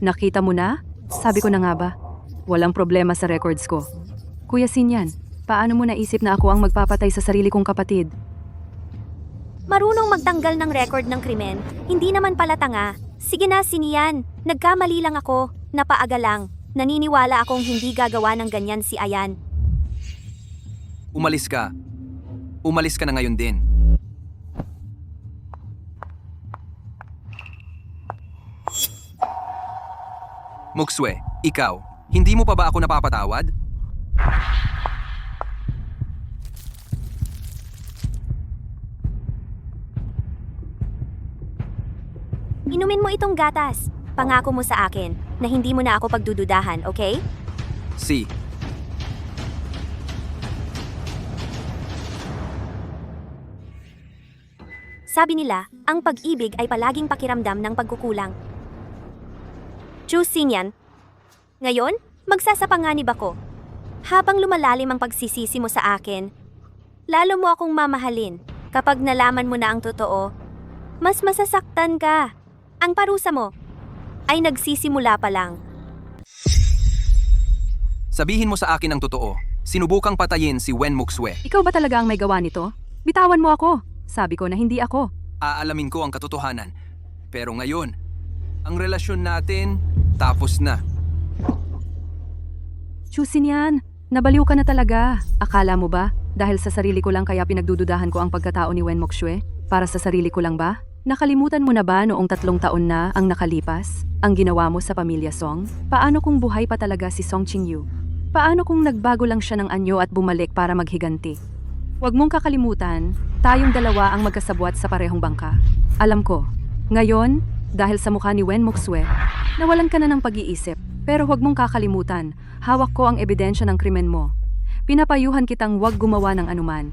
Nakita mo na? Sabi ko na nga ba? Walang problema sa records ko. Kuya Sinyan, paano mo naisip na ako ang magpapatay sa sarili kong kapatid? Marunong magtanggal ng record ng krimen, hindi naman pala tanga. Sige na, Sinian. Nagkamali lang ako. Napaaga lang. Naniniwala akong hindi gagawa ng ganyan si Ayan. Umalis ka. Umalis ka na ngayon din. Mukswe, ikaw, hindi mo pa ba ako napapatawad? Inumin mo itong gatas. Pangako mo sa akin na hindi mo na ako pagdududahan, okay? Si. Sabi nila, ang pag-ibig ay palaging pakiramdam ng pagkukulang. Choose Sinyan. Ngayon, magsasapanganib ako. Habang lumalalim ang pagsisisi mo sa akin, lalo mo akong mamahalin. Kapag nalaman mo na ang totoo, mas masasaktan ka. Ang parusa mo ay nagsisimula pa lang. Sabihin mo sa akin ang totoo. Sinubukang patayin si Wen Mukswe. Ikaw ba talaga ang may gawa nito? Bitawan mo ako. Sabi ko na hindi ako. Aalamin ko ang katotohanan. Pero ngayon, ang relasyon natin tapos na. Chusin yan. Nabaliw ka na talaga. Akala mo ba? Dahil sa sarili ko lang kaya pinagdududahan ko ang pagkatao ni Wen Moxue? Para sa sarili ko lang ba? Nakalimutan mo na ba noong 3 taon na ang nakalipas? Ang ginawa mo sa pamilya Song? Paano kung buhay pa talaga si Song Qingyu? Paano kung nagbago lang siya ng anyo at bumalik para maghiganti? Huwag mong kakalimutan, tayong dalawa ang magkasabwat sa parehong bangka. Alam ko, ngayon, dahil sa mukha ni Wen Moxue, nawalan ka na ng pag-iisip. Pero huwag mong kakalimutan, hawak ko ang ebidensya ng krimen mo. Pinapayuhan kitang huwag gumawa ng anuman.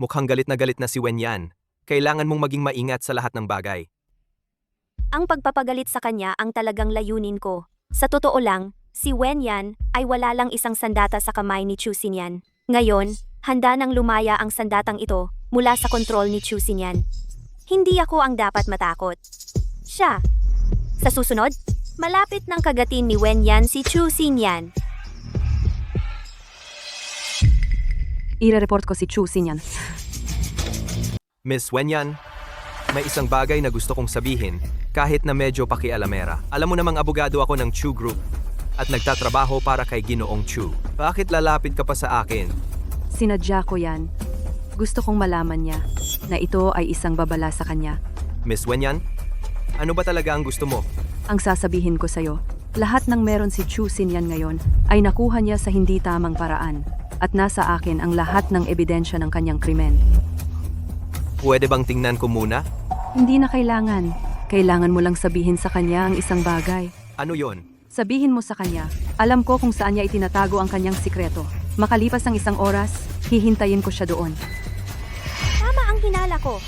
Mukhang galit na si Wen Yan. Kailangan mong maging maingat sa lahat ng bagay. Ang pagpapagalit sa kanya ang talagang layunin ko. Sa totoo lang, si Wen Yan ay wala lang isang sandata sa kamay ni Chu Xinyan. Ngayon, handa nang lumaya ang sandatang ito mula sa kontrol ni Chu Xinyan. Hindi ako ang dapat matakot. siya. Sa susunod, malapit ng kagatin ni Wenyan si Chu Xinyan. Ire-report ko si Chu Xinyan. Miss Wenyan, may isang bagay na gusto kong sabihin kahit na medyo pakialamera. Alam mo namang abogado ako ng Chu Group at nagtatrabaho para kay Ginoong Chu. Bakit lalapit ka pa sa akin? Sinadya ko yan. Gusto kong malaman niya na ito ay isang babala sa kanya. Miss Wenyan, ano ba talaga ang gusto mo? Ang sasabihin ko sa'yo, lahat ng meron si Chu Xinyan ngayon ay nakuha niya sa hindi tamang paraan at nasa akin ang lahat ng ebidensya ng kanyang krimen. Pwede bang tingnan ko muna? Hindi na kailangan. Kailangan mo lang sabihin sa kanya ang isang bagay. Ano yon? Sabihin mo sa kanya, alam ko kung saan niya itinatago ang kanyang sikreto. Makalipas ang isang oras, hihintayin ko siya doon. Tama ang hinala ko.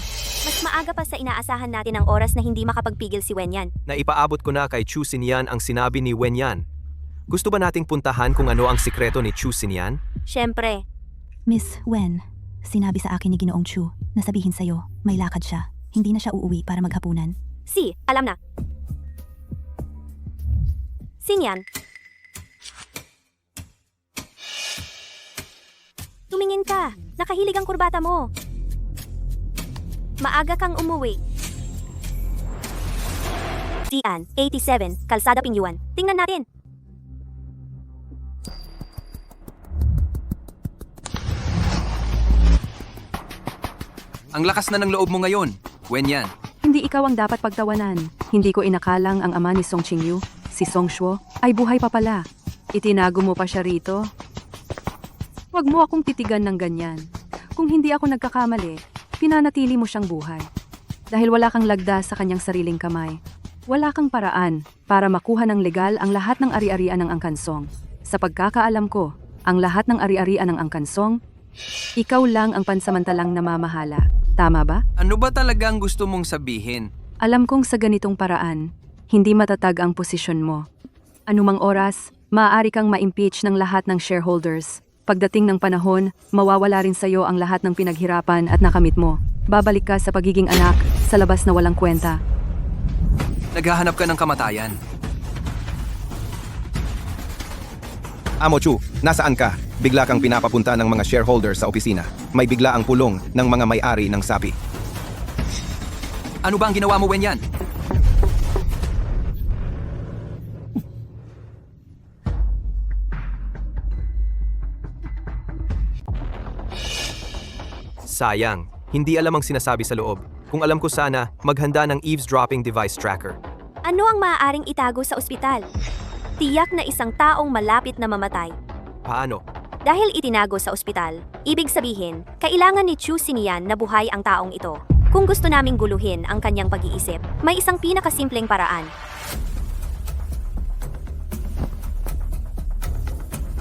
Mas maaga pa sa inaasahan natin ang oras na hindi makapagpigil si Wenyan. Naipaabot ko na kay Chu Xinyan ang sinabi ni Wenyan. Gusto ba nating puntahan kung ano ang sikreto ni Chu Xinyan? Siyempre, Miss Wen, sinabi sa akin ni Ginoong Chu na sabihin sa'yo, may lakad siya. Hindi na siya uuwi para maghapunan. si, alam na. Xinyan. Tumingin ka. Nakahilig ang kurbata mo. Maaga kang umuwi. Dian, 87, Kalsada Pingyuan. Tingnan natin. Ang lakas na ng loob mo ngayon, Wenyan. Hindi ikaw ang dapat pagtawanan. Hindi ko inakalang ang ama ni Song Qingyu, si Song Shuo, ay buhay pa pala. Itinago mo pa siya rito. Huwag mo akong titigan ng ganyan. Kung hindi ako nagkakamali, pinanatili mo siyang buhay. Dahil wala kang lagda sa kanyang sariling kamay. Wala kang paraan para makuha ng legal ang lahat ng ari-arian ng angkansong. Sa pagkakaalam ko, ang lahat ng ari-arian ng angkansong, ikaw lang ang pansamantalang namamahala. Tama ba? Ano ba talaga ang gusto mong sabihin? Alam kong sa ganitong paraan, hindi matatag ang posisyon mo. Anumang oras, maaari kang ma-impeach ng lahat ng shareholders. Pagdating ng panahon, mawawala rin sa'yo ang lahat ng pinaghirapan at nakamit mo. Babalik ka sa pagiging anak, sa labas na walang kwenta. Naghahanap ka ng kamatayan. Amo Chu, nasaan ka? Bigla kang pinapapunta ng mga shareholders sa opisina. May bigla ang pulong ng mga may-ari ng sapi. Ano ba ang ginawa mo, Wenyan? Sayang, hindi alam ang sinasabi sa loob. Kung alam ko sana, maghanda ng eavesdropping device tracker. Ano ang maaaring itago sa ospital? Tiyak na isang taong malapit na mamatay. Paano? Dahil itinago sa ospital, ibig sabihin, kailangan ni Chu Xinyan na buhay ang taong ito. Kung gusto naming guluhin ang kanyang pag-iisip, may isang pinakasimpleng paraan.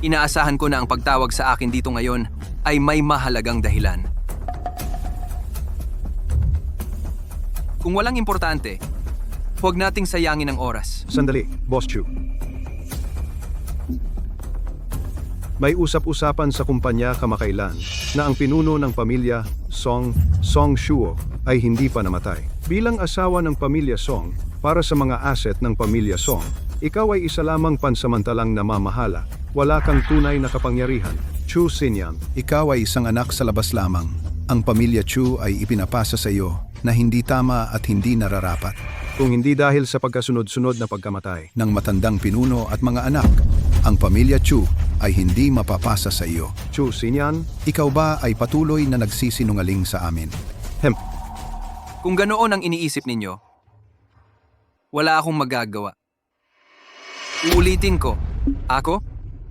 Inaasahan ko na ang pagtawag sa akin dito ngayon ay may mahalagang dahilan. Kung walang importante, huwag nating sayangin ang oras. Sandali, Boss Chu. May usap-usapan sa kumpanya kamakailan na ang pinuno ng pamilya Song Shuo ay hindi pa namatay. Bilang asawa ng pamilya Song, para sa mga asset ng pamilya Song, ikaw ay isa lamang pansamantalang namamahala. Wala kang tunay na kapangyarihan. Chu Xinyan, ikaw ay isang anak sa labas lamang. Ang pamilya Chu ay ipinapasa sa iyo na hindi tama at hindi nararapat. Kung hindi dahil sa pagkasunod-sunod na pagkamatay ng matandang pinuno at mga anak, ang pamilya Chu ay hindi mapapasa sa iyo. Chu Xinyan, ikaw ba ay patuloy na nagsisinungaling sa amin? Kung ganoon ang iniisip ninyo, wala akong magagawa. Uulitin ko,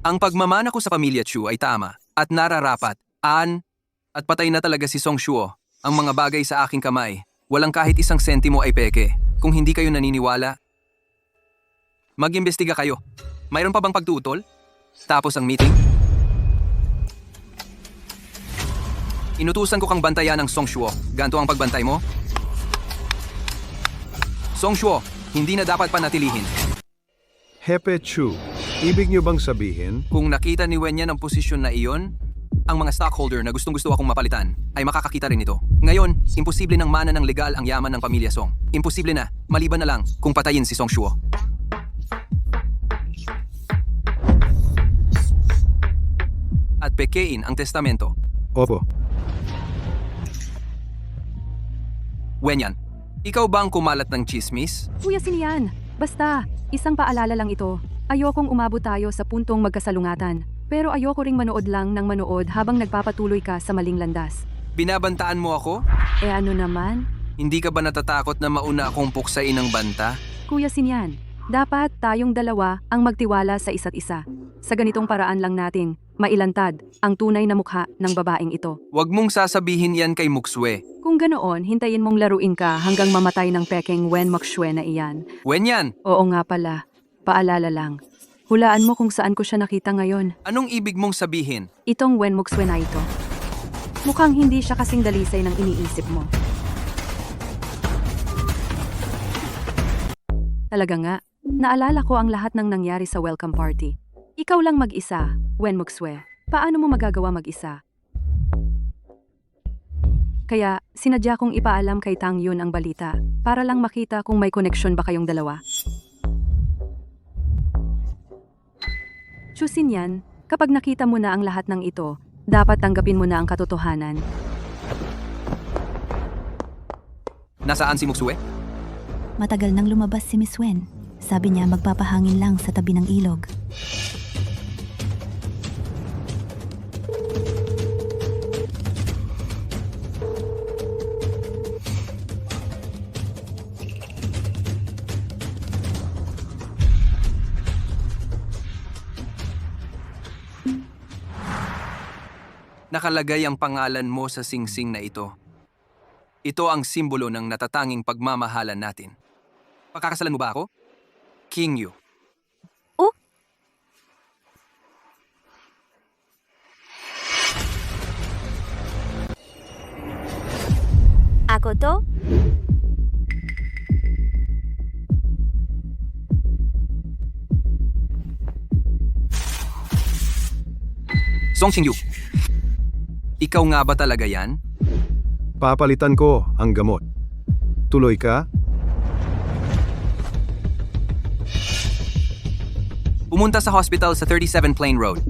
ang pagmamana ko sa pamilya Chu ay tama at nararapat. At patay na talaga si Song Shuo. Ang mga bagay sa aking kamay, walang kahit isang sentimo ay peke. Kung hindi kayo naniniwala, mag-imbestiga kayo. Mayroon pa bang pagtutol? Tapos ang meeting? Inutusan ko kang bantayan ng Song Shuo. Ganto ang pagbantay mo? Song Shuo, hindi na dapat panatilihin. Hepe Chu, ibig niyo bang sabihin? Kung nakita ni Wenyan ang posisyon na iyon, Ang mga stockholder na gustong-gusto akong mapalitan ay makakakita rin nito. Ngayon, imposible nang mana ng legal ang yaman ng pamilya Song. Imposible na, maliban na lang kung patayin si Song Shuo. At pekein ang testamento. Opo. Wenyan, ikaw ba ang kumalat ng chismis? Kuya Sinian, basta, isang paalala lang ito. Ayokong umabot tayo sa puntong magkasalungatan. Pero ayoko ring manood lang ng manood habang nagpapatuloy ka sa maling landas. Binabantaan mo ako? Eh ano naman? Hindi ka ba natatakot na mauna akong puksain ng banta? Kuya Sinian, dapat tayong dalawa ang magtiwala sa isa't isa. Sa ganitong paraan lang nating mailantad ang tunay na mukha ng babaeng ito. Huwag mong sasabihin yan kay Mukswe. Kung ganoon, hintayin mong laruin ka hanggang mamatay ng pekeng Wen Moksue na iyan. Wenyan, Oo nga pala, paalala lang. Hulaan mo kung saan ko siya nakita ngayon. anong ibig mong sabihin? Itong Wen Moksue na ito. Mukhang hindi siya kasing dalisay ng iniisip mo. Talaga nga, naalala ko ang lahat ng nangyari sa welcome party. Ikaw lang mag-isa, Wen Moksue. Paano mo magagawa mag-isa? Kaya, sinadya kong ipaalam kay Tang Yun ang balita, para lang makita kung may koneksyon ba kayong dalawa. Chusin yan, kapag nakita mo na ang lahat ng ito, dapat tanggapin mo na ang katotohanan. Nasaan si Mukswe? Matagal nang lumabas si Miss Wen. Sabi niya magpapahangin lang sa tabi ng ilog. Nakalagay ang pangalan mo sa singsing na ito. Ito ang simbolo ng natatanging pagmamahalan natin. Pakakasalan mo ba ako? King Yu. Ako to? Song Qingyu. Ikaw nga ba talaga yan? Papalitan ko ang gamot. Tuloy ka? Pumunta sa hospital sa 37 Plain Road.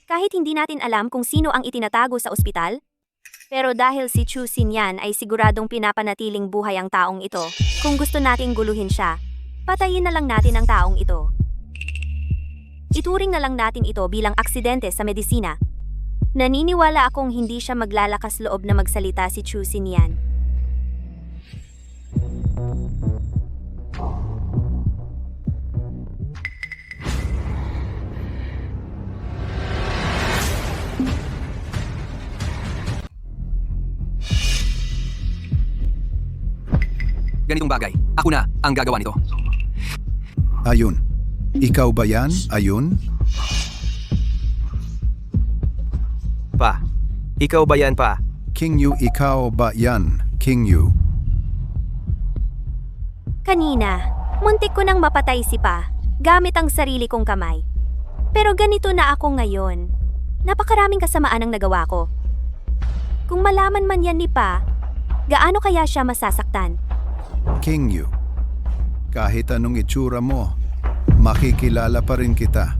Kahit hindi natin alam kung sino ang itinatago sa ospital, pero dahil si Chu Xinyan ay siguradong pinapanatiling buhay ang taong ito, kung gusto nating guluhin siya, patayin na lang natin ang taong ito. Ituring na lang natin ito bilang aksidente sa medisina. Naniniwala akong hindi siya maglalakas loob na magsalita si Chu Xinyan. Ganitong bagay. Ako na ang gagawa nito. Ayun. Ikaw ba yan, Ayun? Pa, ikaw ba yan pa? King Yu, ikaw ba yan, King Yu? Kanina, muntik ko nang mapatay si Pa, gamit ang sarili kong kamay. Pero ganito na ako ngayon. Napakaraming kasamaan ang nagawa ko. Kung malaman man yan ni Pa, gaano kaya siya masasaktan? King Yu, kahit anong itsura mo, makikilala pa rin kita.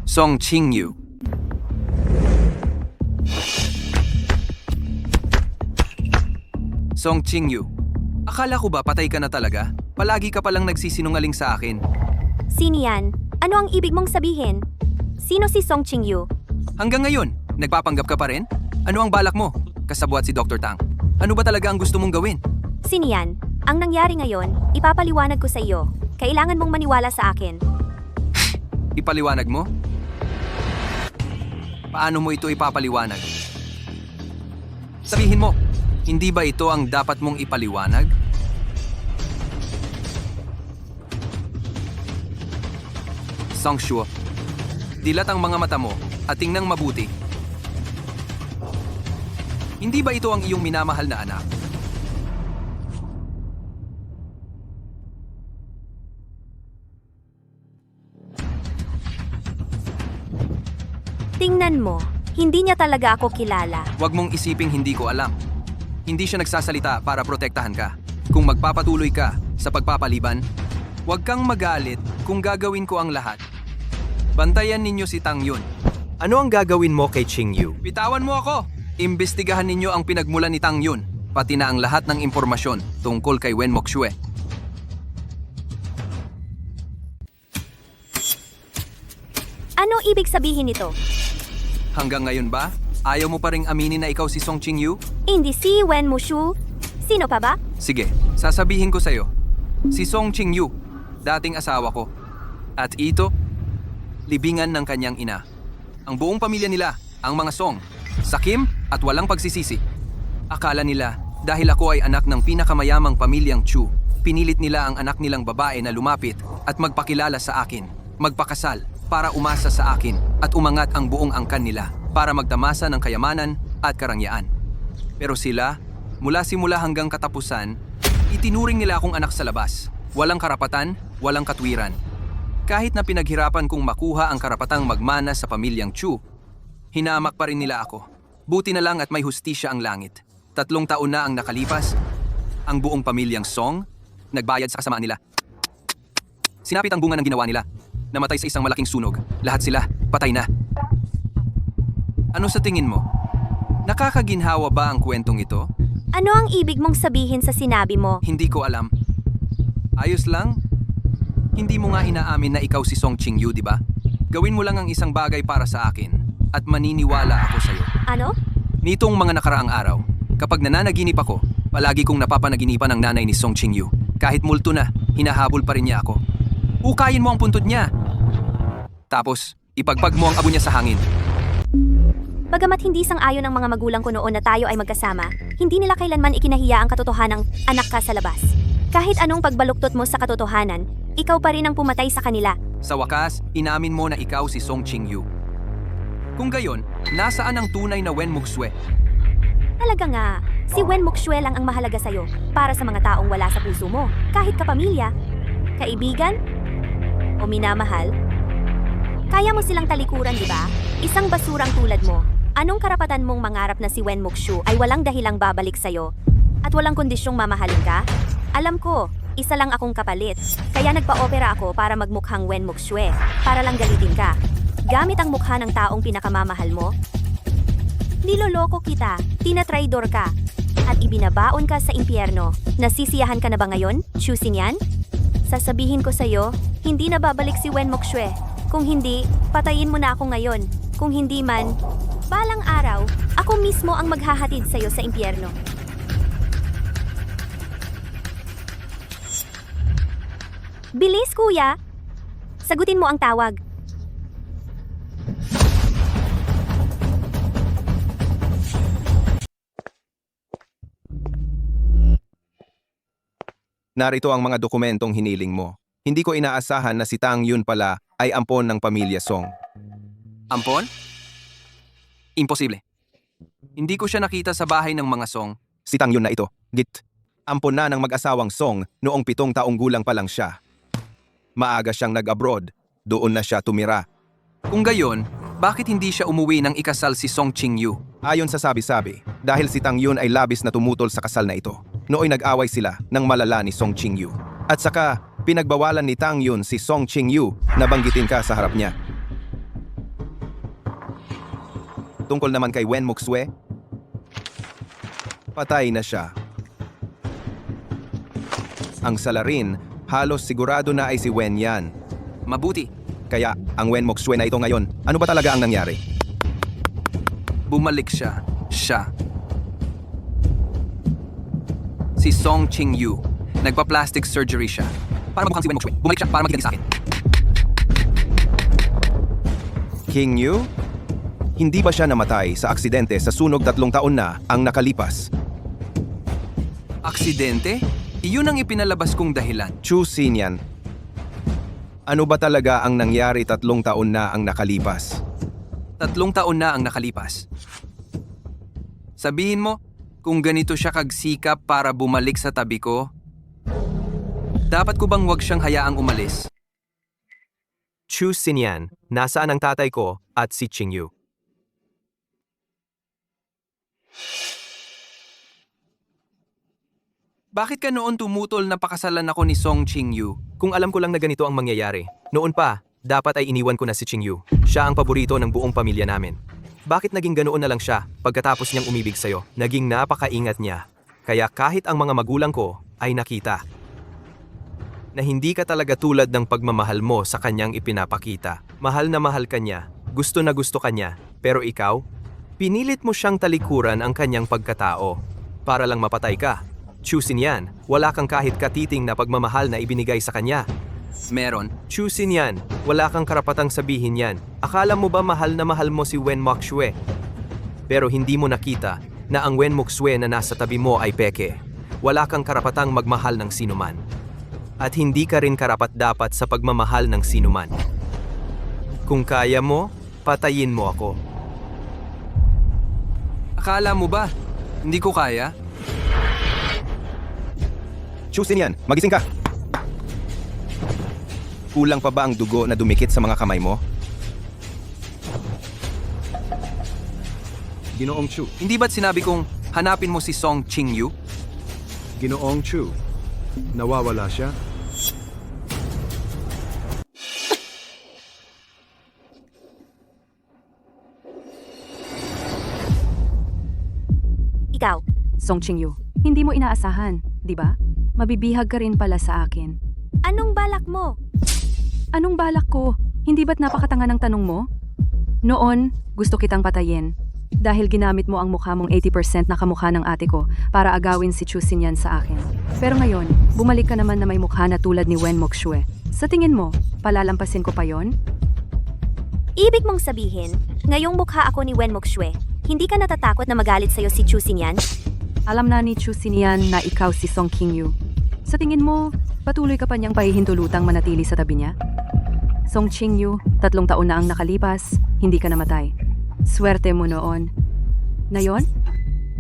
Song Qingyu. Song Qingyu. Akala ko ba patay ka na talaga? Palagi ka palang nagsisinungaling sa akin. Sinian, ano ang ibig mong sabihin? Sino si Song Qingyu? Hanggang ngayon, nagpapanggap ka pa rin? Ano ang balak mo? Kasabwat si Dr. Tang. Ano ba talaga ang gusto mong gawin? Sinian, ang nangyari ngayon, ipapaliwanag ko sa iyo. Kailangan mong maniwala sa akin. Ipaliwanag mo? Paano mo ito ipapaliwanag? Sabihin mo, hindi ba ito ang dapat mong ipaliwanag? Song Shuo, dilat ang mga mata mo at tingnang mabuti. Hindi ba ito ang iyong minamahal na anak? Tingnan mo, hindi niya talaga ako kilala. Huwag mong isiping hindi ko alam. Hindi siya nagsasalita para protektahan ka. Kung magpapatuloy ka sa pagpapaliban, huwag kang magalit kung gagawin ko ang lahat. Bantayan ninyo si Tang Yun. Ano ang gagawin mo kay Ching Yu? Bitawan mo ako! Imbestigahan ninyo ang pinagmulan ni Tang Yun, pati na ang lahat ng impormasyon tungkol kay Wen Moxue. Ano ibig sabihin nito? Hanggang ngayon ba? Ayaw mo pa ring aminin na ikaw si Song Ching Yu? Hindi si Wen Mushu? Sino pa ba? Sige, sasabihin ko sa'yo. Si Song Ching Yu, dating asawa ko. At ito, libingan ng kanyang ina. Ang buong pamilya nila, ang mga Song, sakim at walang pagsisisi. Akala nila, dahil ako ay anak ng pinakamayamang pamilyang Chu, pinilit nila ang anak nilang babae na lumapit at magpakilala sa akin, magpakasal, para umasa sa akin at umangat ang buong angkan nila para magtamasa ng kayamanan at karangyaan. Pero sila, mula simula hanggang katapusan, itinuring nila akong anak sa labas. Walang karapatan, walang katwiran. Kahit na pinaghirapan kong makuha ang karapatang magmana sa pamilyang Chu, hinamak pa rin nila ako. Buti na lang at may hustisya ang langit. 3 taon na ang nakalipas, ang buong pamilyang Song, nagbayad sa kasamaan nila. Sinapit ang bunga ng ginawa nila. Namatay sa isang malaking sunog. Lahat sila, patay na. Ano sa tingin mo? Nakakaginhawa ba ang kwentong ito? Ano ang ibig mong sabihin sa sinabi mo? Hindi ko alam. Ayos lang. Hindi mo nga inaamin na ikaw si Song Ching Yu, di ba? Gawin mo lang ang isang bagay para sa akin at maniniwala ako sa'yo. Ano? Nitong mga nakaraang araw, kapag nananaginip ako, palagi kong napapanaginipan ang nanay ni Song Ching Yu. Kahit multo na, hinahabol pa rin niya ako. Hukayin mo ang puntod niya. Tapos, ipagpag mo ang abo niya sa hangin. Bagamat hindi sang-ayon ang mga magulang ko noon na tayo ay magkasama, hindi nila kailanman ikinahiya ang katotohanang anak ka sa labas. Kahit anong pagbaluktot mo sa katotohanan, ikaw pa rin ang pumatay sa kanila. Sa wakas, inamin mo na ikaw si Song Ching Yu. Kung gayon, nasaan ang tunay na Wen Moxue? Talaga nga, si Wen Moxue lang ang mahalaga sa'yo para sa mga taong wala sa puso mo, kahit kapamilya, kaibigan, o minamahal. Kaya mo silang talikuran, di ba? Isang basurang tulad mo. Anong karapatan mong mangarap na si Wen Moxue ay walang dahilang babalik sa'yo at walang kondisyong mamahalin ka? Alam ko, isa lang akong kapalit. Kaya nagpa-opera ako para magmukhang Wen Moxue, para lang galitin ka. Gamit ang mukha ng taong pinakamamahal mo. Niloloko kita, tinatraidor ka, at ibinabaon ka sa impyerno. Nasisiyahan ka na ba ngayon, Chu Xinyan? Sasabihin ko sa'yo, hindi na babalik si Wen Moxue. Kung hindi, patayin mo na ako ngayon. Kung hindi man, balang araw, ako mismo ang maghahatid sa'yo sa impyerno. Bilis, kuya! Sagutin mo ang tawag. Narito ang mga dokumentong hiniling mo. Hindi ko inaasahan na si Tang Yun pala ay ampon ng pamilya Song. Ampon? Imposible. Hindi ko siya nakita sa bahay ng mga Song. Si Tang Yun na ito, git. Ampon na ng mag-asawang Song noong 7 taong gulang pa lang siya. Maaga siyang nag-abroad. Doon na siya tumira. Kung gayon, bakit hindi siya umuwi nang ikasal si Song Ching Yu? Ayon sa sabi-sabi, dahil si Tang Yun ay labis na tumutol sa kasal na ito. Nooy nag-away sila ng malala ni Song Ching Yu. At saka, pinagbawalan ni Tang Yun si Song Ching Yu na banggitin ka sa harap niya. Tungkol naman kay Wen Moxue, patay na siya. Ang salarin, halos sigurado na ay si Wen yan. Mabuti. Kaya, ang Wen Moxue na ito ngayon, ano ba talaga ang nangyari? Bumalik siya. Si Song Ching Yu. Nagpa-plastic surgery siya. Para mukhang si Wen Moxue. Bumalik siya para maghiganti sa akin. King Yu? Hindi ba siya namatay sa aksidente sa sunog 3 taon na ang nakalipas? Aksidente? Iyon ang ipinalabas kong dahilan. Chu Xinyan, ano ba talaga ang nangyari 3 taon na ang nakalipas? 3 taon na ang nakalipas. Sabihin mo, kung ganito siya kagsikap para bumalik sa tabi ko, dapat ko bang wag siyang hayaang umalis? Chu Xinyan, nasaan ang tatay ko at si Ching Yu? Bakit ka noon tumutol na pakasalan ako ni Song Ching-yu? Kung alam ko lang na ganito ang mangyayari, noon pa, dapat ay iniwan ko na si Ching-yu. Siya ang paborito ng buong pamilya namin. Bakit naging ganoon na lang siya pagkatapos niyang umibig sa'yo? Naging napakaingat niya. Kaya kahit ang mga magulang ko ay nakita na hindi ka talaga tulad ng pagmamahal mo sa kanyang ipinapakita. Mahal na mahal ka niya, gusto na gusto ka niya, pero ikaw, pinilit mo siyang talikuran ang kanyang pagkatao para lang mapatay ka. Chusin yan, wala kang kahit katiting na pagmamahal na ibinigay sa kanya. Meron. Chusin yan, wala kang karapatang sabihin yan. Akala mo ba mahal na mahal mo si Wen Moxue? Pero hindi mo nakita na ang Wen Moxue na nasa tabi mo ay peke. Wala kang karapatang magmahal ng sinuman. At hindi ka rin karapat-dapat sa pagmamahal ng sinuman. Kung kaya mo, patayin mo ako. Akala mo ba? Hindi ko kaya? Chusin yan, magising ka! Kulang pa ba ang dugo na dumikit sa mga kamay mo? Ginoong Chu. Hindi ba't sinabi kong hanapin mo si Song Ching-yu? Ginoong Chu. Nawawala siya? Ikaw, Song Ching-yu, hindi mo inaasahan, di ba? Mabibihag ka rin pala sa akin. anong balak mo? Anong balak ko? Hindi ba't napakatanga ng tanong mo? Noon, gusto kitang patayin. Dahil ginamit mo ang mukha mong 80% na kamukha ng ate ko para agawin si Chu Xinyan sa akin. Pero ngayon, bumalik ka naman na may mukha na tulad ni Wen Moxue. Sa tingin mo, palalampasin ko pa yon? Ibig mong sabihin, ngayong mukha ako ni Wen Moxue, hindi ka natatakot na magalit sa'yo si Chu Xinyan? Alam na ni Chu Xinyan na ikaw si Song Qingyu. Sa tingin mo, patuloy ka pa niyang pahihintulutang manatili sa tabi niya? Song Qingyu, 3 taon na ang nakalipas, hindi ka namatay. Swerte mo noon. Ngayon,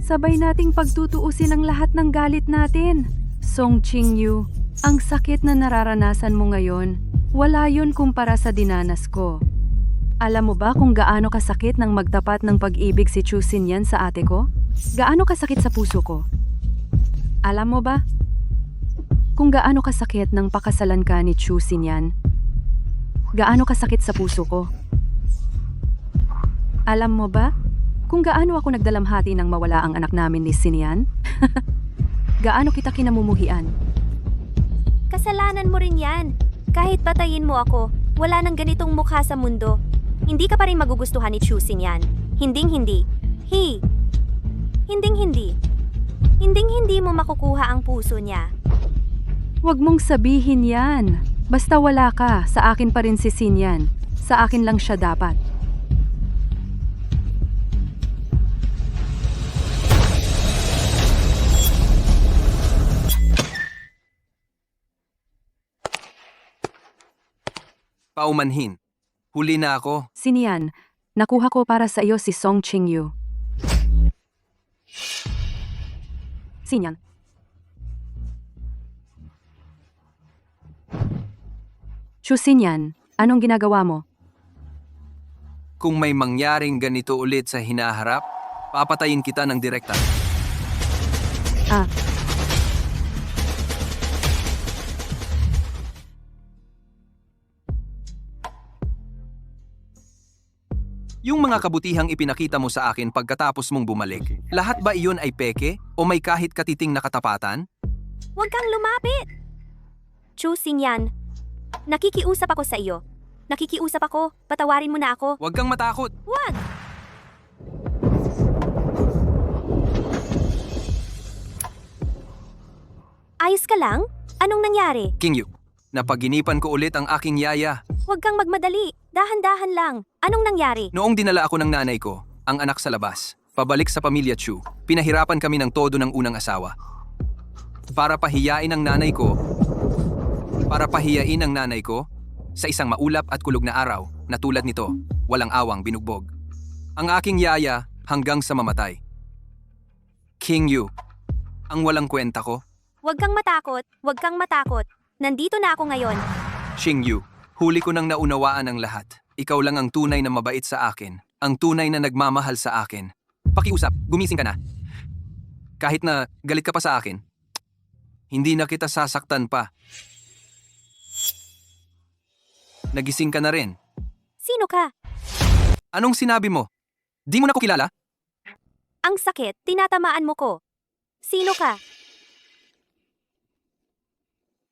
sabay nating pagtutuusin ang lahat ng galit natin. Song Qingyu, ang sakit na nararanasan mo ngayon, wala yun kumpara sa dinanas ko. Alam mo ba kung gaano kasakit ng magtapat ng pag-ibig si Chu Xinyan sa ate ko? Gaano kasakit sa puso ko? Alam mo ba? Kung gaano kasakit ng pakasalan ka ni Chu Xinyan, gaano kasakit sa puso ko? Alam mo ba kung gaano ako nagdalamhati nang mawala ang anak namin ni Xinyan? Gaano kita kinamumuhian? Kasalanan mo rin yan. Kahit patayin mo ako, wala nang ganitong mukha sa mundo. Hindi ka pa rin magugustuhan ni Chu Xinyan. Hinding-hindi. Hinding-hindi. Hinding-hindi mo makukuha ang puso niya. Huwag mong sabihin yan. Basta wala ka, sa akin pa rin si Xinyan. Sa akin lang siya dapat. Paumanhin. Huli na ako. Xinyan, nakuha ko para sa iyo si Song Qingyu. Xinyan. Chu Xinyan, anong ginagawa mo? Kung may mangyaring ganito ulit sa hinaharap, papatayin kita ng direkta. Ah, Yung mga kabutihang ipinakita mo sa akin pagkatapos mong bumalik, lahat ba iyon ay peke o may kahit katiting na katapatan? Huwag kang lumapit! Chu Xinyan, nakikiusap ako sa iyo. Nakikiusap ako, patawarin mo na ako. Huwag kang matakot. Huwag! Ayos ka lang? Anong nangyari? Qingyu, napaginipan ko ulit ang aking yaya. Huwag kang magmadali. Dahan-dahan lang. Anong nangyari? Noong dinala ako ng nanay ko, ang anak sa labas, pabalik sa pamilya Chu, pinahirapan kami ng todo ng unang asawa. Para pahiyain ang nanay ko, sa isang maulap at kulog na araw, na tulad nito, walang awang binugbog. Ang aking yaya hanggang sa mamatay. Qingyu, ang walang kwenta ko. Huwag kang matakot. Huwag kang matakot. Nandito na ako ngayon. Qingyu, huli ko nang naunawaan ang lahat. Ikaw lang ang tunay na mabait sa akin, ang tunay na nagmamahal sa akin. pakiusap, gumising ka na. Kahit na galit ka pa sa akin, hindi na kita sasaktan pa. Nagising ka na rin. Sino ka? Anong sinabi mo? Di mo na ko kilala? Ang sakit, tinatamaan mo ko. Sino ka?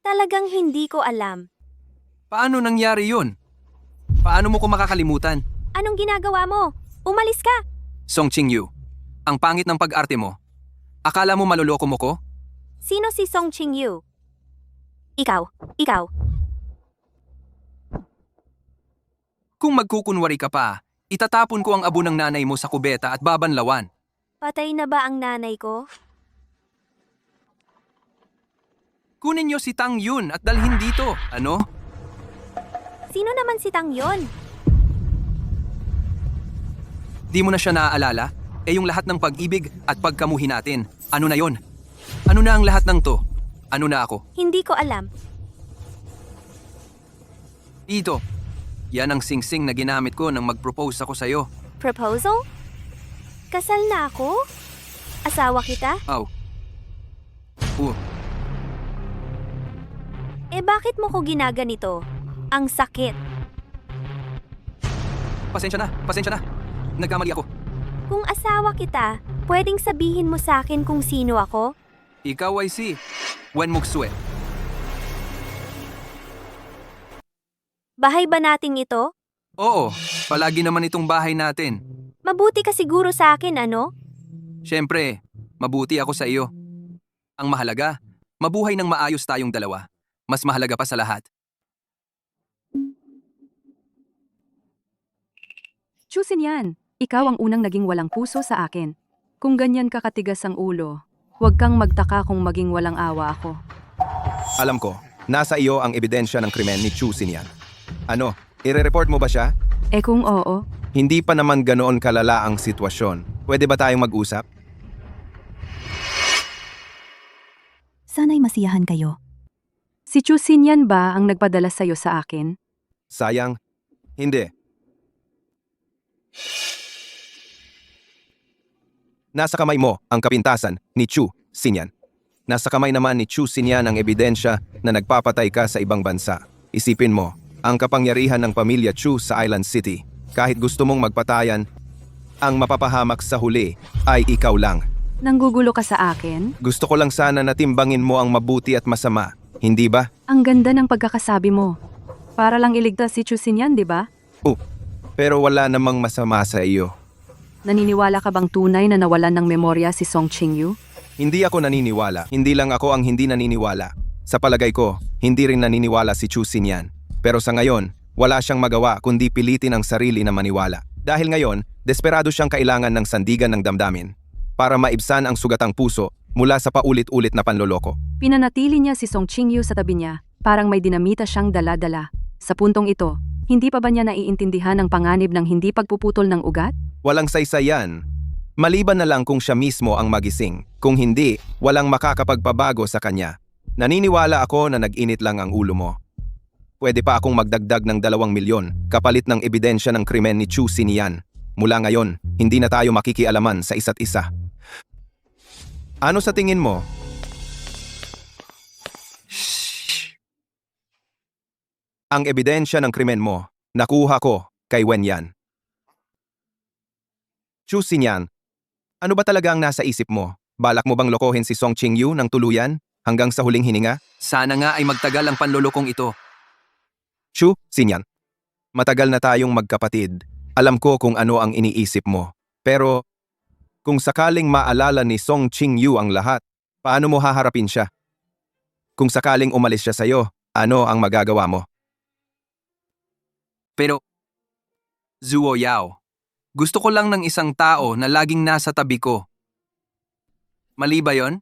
Talagang hindi ko alam. Paano nangyari yun? Paano mo ko makakalimutan? Anong ginagawa mo? Umalis ka! Song Ching-yu, ang pangit ng pag-arte mo. Akala mo maloloko mo ko? Sino si Song Ching-yu? Ikaw. Kung magkukunwari ka pa, itatapon ko ang abo ng nanay mo sa kubeta at babanlawan. Patay na ba ang nanay ko? Kunin niyo si Tang Yun at dalhin dito. Ano? Sino naman si Tang yon? Di mo na siya naaalala? Yung lahat ng pag-ibig at pagkamuhi natin. Ano na yon? Ano na ang lahat ng to? Ano na ako? Hindi ko alam. Ito. Yan ang singsing na ginamit ko nang mag-propose ako sa'yo. Proposal? Kasal na ako? Asawa kita? Aw. Bakit mo ko ginaganito? Ang sakit. Pasensya na. Nagkamali ako. Kung asawa kita, pwedeng sabihin mo sa akin kung sino ako? Ikaw ay si Wen Muksue. Bahay ba nating ito? Oo, palagi naman itong bahay natin. Mabuti ka siguro sa akin, ano? Siyempre, mabuti ako sa iyo. Ang mahalaga, mabuhay ng maayos tayong dalawa. Mas mahalaga pa sa lahat. Chu Xinyan, ikaw ang unang naging walang puso sa akin. Kung ganyan ka katigas ang ulo, huwag kang magtaka kung maging walang awa ako. Alam ko, nasa iyo ang ebidensya ng krimen ni Chu Xinyan. Ano, ire-report mo ba siya? Kung oo, Hindi pa naman ganoon kalala ang sitwasyon. Pwede ba tayong mag-usap? Sana'y masiyahan kayo. si Chu Xinyan ba ang nagpadala sa'yo sa akin? Sayang. Hindi. Nasa kamay mo ang kapintasan ni Chu Xinyan. Nasa kamay naman ni Chu Xinyan ang ebidensya na nagpapatay ka sa ibang bansa. Isipin mo, ang kapangyarihan ng pamilya Chu sa Island City. Kahit gusto mong magpatayan, ang mapapahamak sa huli ay ikaw lang. Nanggugulo ka sa akin? Gusto ko lang sana na timbangin mo ang mabuti at masama. Hindi ba? Ang ganda ng pagkakasabi mo. Para lang iligtas si Chu Xinyan, di ba? Pero wala namang masama sa iyo. Naniniwala ka bang tunay na nawalan ng memorya si Song Ching-yu? Hindi ako naniniwala. Hindi lang ako ang hindi naniniwala. Sa palagay ko, hindi rin naniniwala si Chu Xinyan. Pero sa ngayon, wala siyang magawa kundi pilitin ang sarili na maniwala. Dahil ngayon, desperado siyang kailangan ng sandigan ng damdamin para maibsan ang sugatang puso mula sa paulit-ulit na panloloko. Pinanatili niya si Song Ching-yu sa tabi niya, parang may dinamita siyang dala-dala. Sa puntong ito, hindi pa ba niya naiintindihan ang panganib ng hindi pagpuputol ng ugat? Walang saysayan. Maliban na lang kung siya mismo ang magising. Kung hindi, walang makakapagpabago sa kanya. Naniniwala ako na nag-init lang ang ulo mo. Pwede pa akong magdagdag ng 2 milyon kapalit ng ebidensya ng krimen ni Chu Xinyan. Mula ngayon, hindi na tayo makikialaman sa isa't isa. Ano sa tingin mo? Ang ebidensya ng krimen mo, nakuha ko kay Wen Yan. Chu Xinyan, ano ba talaga ang nasa isip mo? Balak mo bang lokohin si Song Ching-yu ng tuluyan hanggang sa huling hininga? Sana nga ay magtagal ang panlolokong ito. Chu Xinyan, matagal na tayong magkapatid. Alam ko kung ano ang iniisip mo. Pero kung sakaling maalala ni Song Ching-yu ang lahat, paano mo haharapin siya? Kung sakaling umalis siya sa'yo, ano ang magagawa mo? Pero, Zuo Yao, gusto ko lang ng isang tao na laging nasa tabi ko. Mali ba yon?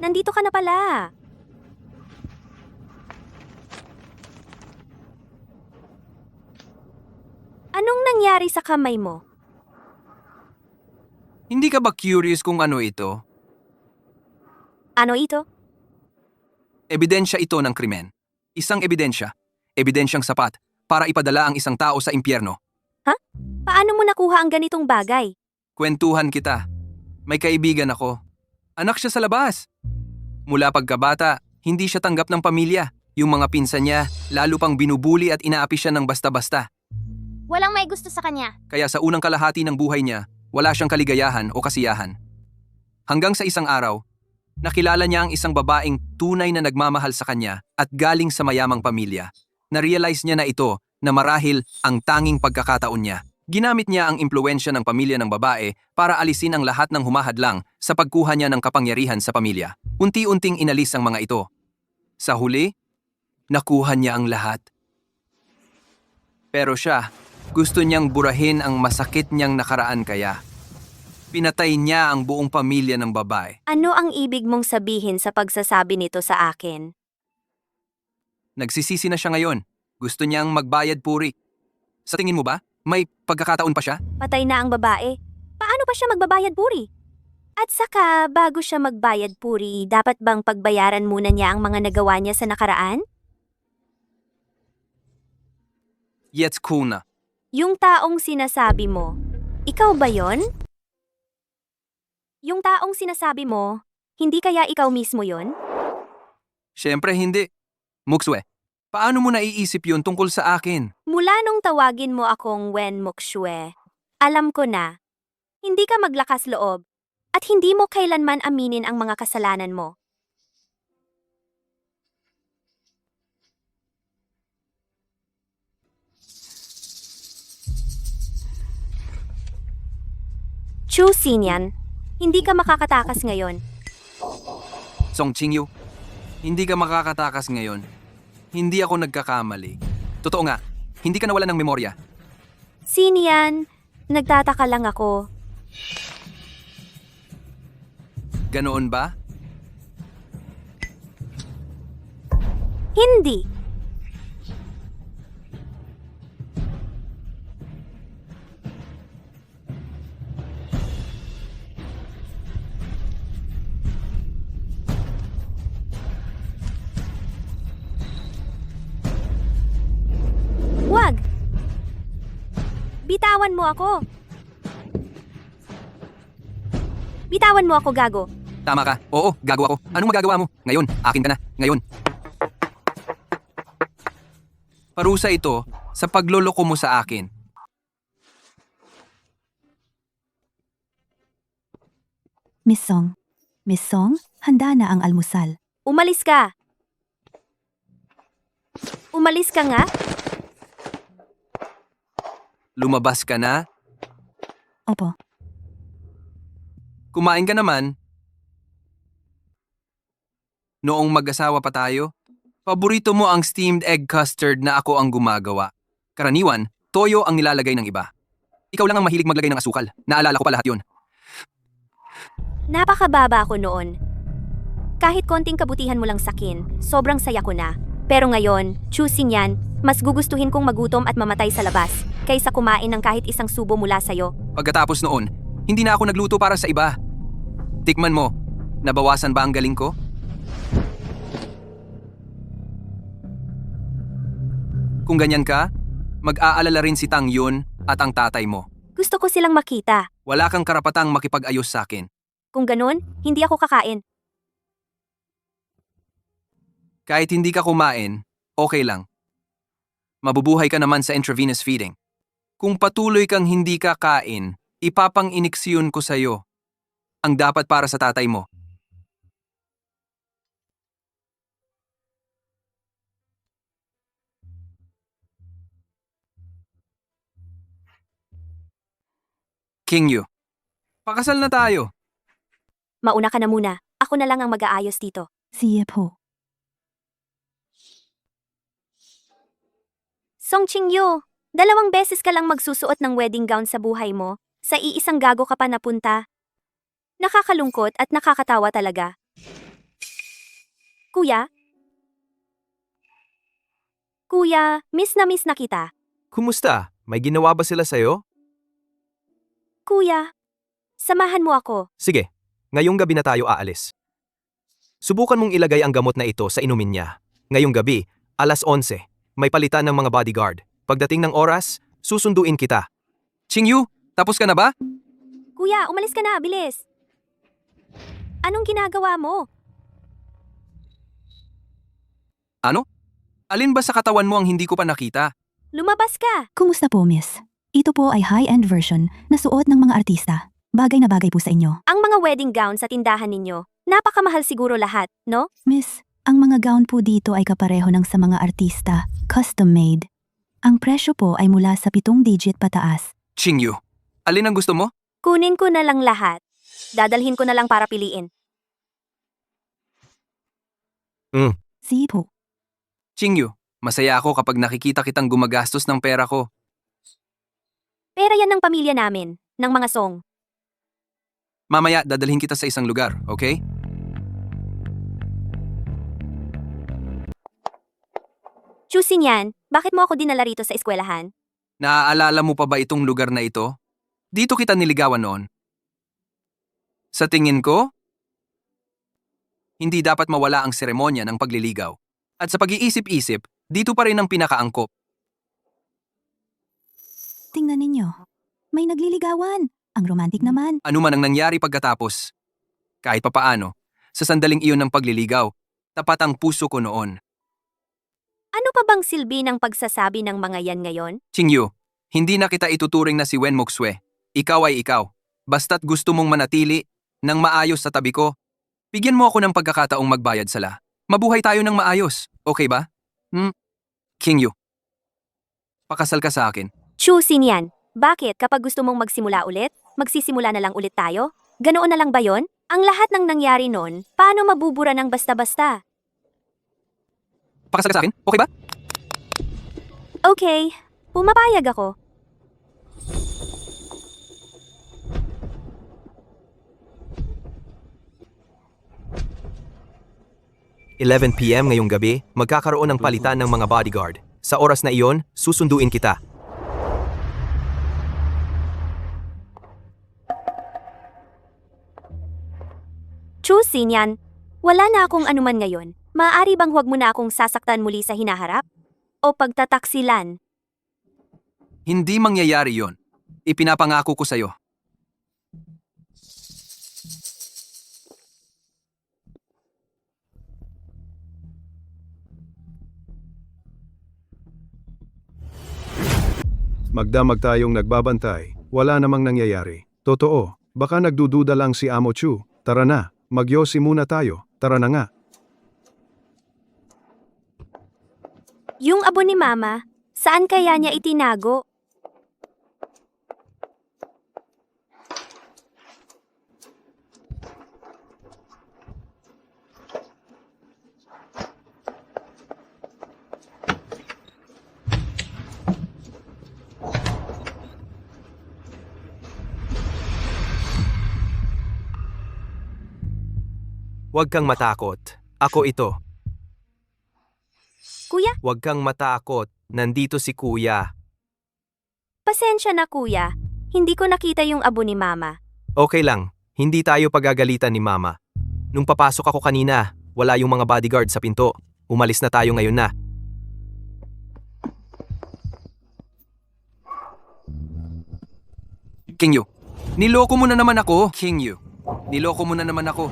Nandito ka na pala. Anong nangyari sa kamay mo? Hindi ka ba curious kung ano ito? Ano ito? Ebidensya ito ng krimen. Isang ebidensya. Ebidensyang sapat para ipadala ang isang tao sa impyerno. Paano mo nakuha ang ganitong bagay? Kwentuhan kita. May kaibigan ako. Anak siya sa labas. Mula pagkabata, hindi siya tanggap ng pamilya. Yung mga pinsan niya, lalo pang binubuli at inaapi siya ng basta-basta. Walang may gusto sa kanya. Kaya sa unang kalahati ng buhay niya, wala siyang kaligayahan o kasiyahan. Hanggang sa isang araw, nakilala niya ang isang babaeng tunay na nagmamahal sa kanya at galing sa mayamang pamilya. Na-realize niya na ito na marahil ang tanging pagkakataon niya. Ginamit niya ang impluensya ng pamilya ng babae para alisin ang lahat ng humahadlang sa pagkuha niya ng kapangyarihan sa pamilya. Unti-unting inalis ang mga ito. Sa huli, nakuha niya ang lahat. Pero siya, gusto niyang burahin ang masakit niyang nakaraan kaya pinatay niya ang buong pamilya ng babae. Ano ang ibig mong sabihin sa pagsasabi nito sa akin? Nagsisisi na siya ngayon. Gusto niyang magbayad puri. Sa tingin mo ba, may pagkakataon pa siya? Patay na ang babae. Paano pa siya magbabayad puri? At saka, bago siya magbayad puri, dapat bang pagbayaran muna niya ang mga nagawa niya sa nakaraan? Jetzt cool na. Yung taong sinasabi mo, ikaw ba yon? Yung taong sinasabi mo, hindi kaya ikaw mismo yon? Siyempre hindi. Mukswe, paano mo naiisip yun tungkol sa akin? Mula nung tawagin mo akong Wen Mokshue, alam ko na, hindi ka maglakas loob at hindi mo kailanman aminin ang mga kasalanan mo. Chu Xinyan, hindi ka makakatakas ngayon. Song Qingyu, hindi ka makakatakas ngayon. Hindi ako nagkakamali. Totoo nga, hindi ka nawalan ng memorya. Xinyan, nagtataka lang ako. Ganoon ba? Hindi. Wag! Bitawan mo ako! Bitawan mo ako, gago. Tama ka. Oo, gago ako. Anong magagawa mo? Ngayon, akin ka na. Ngayon. Parusa ito sa pagloloko mo sa akin. Miss Song. Miss Song, handa na ang almusal. Umalis ka! Umalis ka nga? Lumabas ka na? Opo. Kumain ka naman? Noong mag-asawa pa tayo, paborito mo ang steamed egg custard na ako ang gumagawa. Karaniwan, toyo ang nilalagay ng iba. Ikaw lang ang mahilig maglagay ng asukal. Naalala ko pa lahat yun. Napakababa ko noon. Kahit konting kabutihan mo lang sakin, sobrang saya ko na. Pero ngayon, choosing yan, mas gugustuhin kong magutom at mamatay sa labas, kaysa kumain ng kahit isang subo mula sa'yo. Pagkatapos noon, hindi na ako nagluto para sa iba. Tikman mo, nabawasan ba ang galing ko? Kung ganyan ka, mag-aalala rin si Tang Yun at ang tatay mo. Gusto ko silang makita. Wala kang karapatang makipag-ayos sa akin. Kung ganun, hindi ako kakain. Kahit hindi ka kumain, okay lang. Mabubuhay ka naman sa intravenous feeding. Kung patuloy kang hindi kakain, ipapang-iniksyon ko sa'yo ang dapat para sa tatay mo. King Yu, pakasal na tayo. Mauna ka na muna. Ako na lang ang mag-aayos dito. Sige po. Song Qingyu, 2 beses ka lang magsusuot ng wedding gown sa buhay mo. Sa iisang gago ka pa napunta. Nakakalungkot at nakakatawa talaga. Kuya? Kuya, miss na kita. Kumusta? May ginawa ba sila sa'yo? Kuya, samahan mo ako. Sige, ngayong gabi na tayo aalis. Subukan mong ilagay ang gamot na ito sa inumin niya. Ngayong gabi, alas 11, may palitan ng mga bodyguard. Pagdating ng oras, susunduin kita. Qingyu, tapos ka na ba? Kuya, umalis ka na, bilis. Anong ginagawa mo? Ano? Alin ba sa katawan mo ang hindi ko pa nakita? Lumabas ka. Kumusta po, miss? Ito po ay high-end version na suot ng mga artista. Bagay na bagay po sa inyo. Ang mga wedding gown sa tindahan ninyo, napakamahal siguro lahat, no? Miss, ang mga gown po dito ay kapareho ng sa mga artista, custom-made. Ang presyo po ay mula sa 7 digit pataas. Qingyu, alin ang gusto mo? Kunin ko na lang lahat. Dadalhin ko na lang para piliin. Sige po. Qingyu, masaya ako kapag nakikita kitang gumagastos ng pera ko. Pera yan ng pamilya namin, ng mga song. Mamaya, dadalhin kita sa isang lugar, okay? Chusin yan, bakit mo ako dinala rito sa eskwelahan? Naaalala mo pa ba itong lugar na ito? Dito kita niligawan noon. Sa tingin ko, hindi dapat mawala ang seremonya ng pagliligaw. At sa pag-iisip-isip, dito pa rin ang pinakaangkop. Tingnan ninyo. May nagliligawan. Ang romantic naman. Ano man ang nangyari pagkatapos. Kahit papaano, sa sandaling iyon ng pagliligaw, tapat ang puso ko noon. Ano pa bang silbi ng pagsasabi ng mga yan ngayon? Qingyu, hindi na kita ituturing na si Wen Moxue. Ikaw ay ikaw. Basta't gusto mong manatili ng maayos sa tabi ko, bigyan mo ako ng pagkakataong magbayad sala. Mabuhay tayo ng maayos, okay ba? Qingyu, pakasal ka sa akin. Chusin yan. Bakit kapag gusto mong magsimula ulit, magsisimula na lang ulit tayo? Ganoon na lang ba yon? Ang lahat ng nangyari noon, paano mabubura ng basta-basta? Pakasal ka sa akin, okay ba? Okay, pumapayag ako. (11 PM ngayong gabi, magkakaroon ng palitan ng mga bodyguard. Sa oras na iyon, susunduin kita. Chusin yan. Wala na akong anuman ngayon. Maaari bang huwag mo na akong sasaktan muli sa hinaharap? O pagtataksilan? Hindi mangyayari yon. Ipinapangako ko sa'yo. Magdamag tayong nagbabantay, wala namang nangyayari. Totoo, baka nagdududa lang si Amo Chu. Tara na, magyosi muna tayo, tara na nga. Yung abo ni Mama, saan kaya niya itinago? Huwag kang matakot. Ako ito. Kuya, Huwag kang matakot. Nandito si Kuya. pasensya na kuya. Hindi ko nakita yung abo ni Mama. Okay lang, hindi tayo pagagalitan ni Mama. Nung papasok ako kanina, wala yung mga bodyguard sa pinto. Umalis na tayo ngayon na. Qingyu, niloko mo na naman ako. Qingyu, niloko mo na naman ako.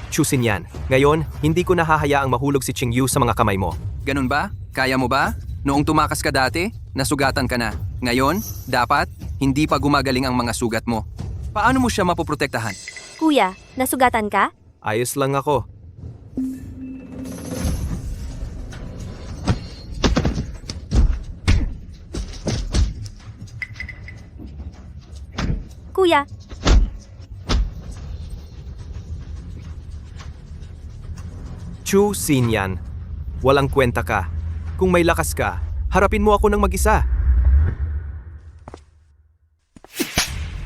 Chusin yan. Ngayon, hindi ko nahahayaang mahulog si Qingyu sa mga kamay mo. Ganun ba? Kaya mo ba? Noong tumakas ka dati, nasugatan ka na. Ngayon, dapat, hindi pa gumagaling ang mga sugat mo. Paano mo siya mapoprotektahan? Kuya, nasugatan ka? Ayos lang ako. Kuya, Chusin yan. Walang kwenta ka. Kung may lakas ka, harapin mo ako ng mag-isa.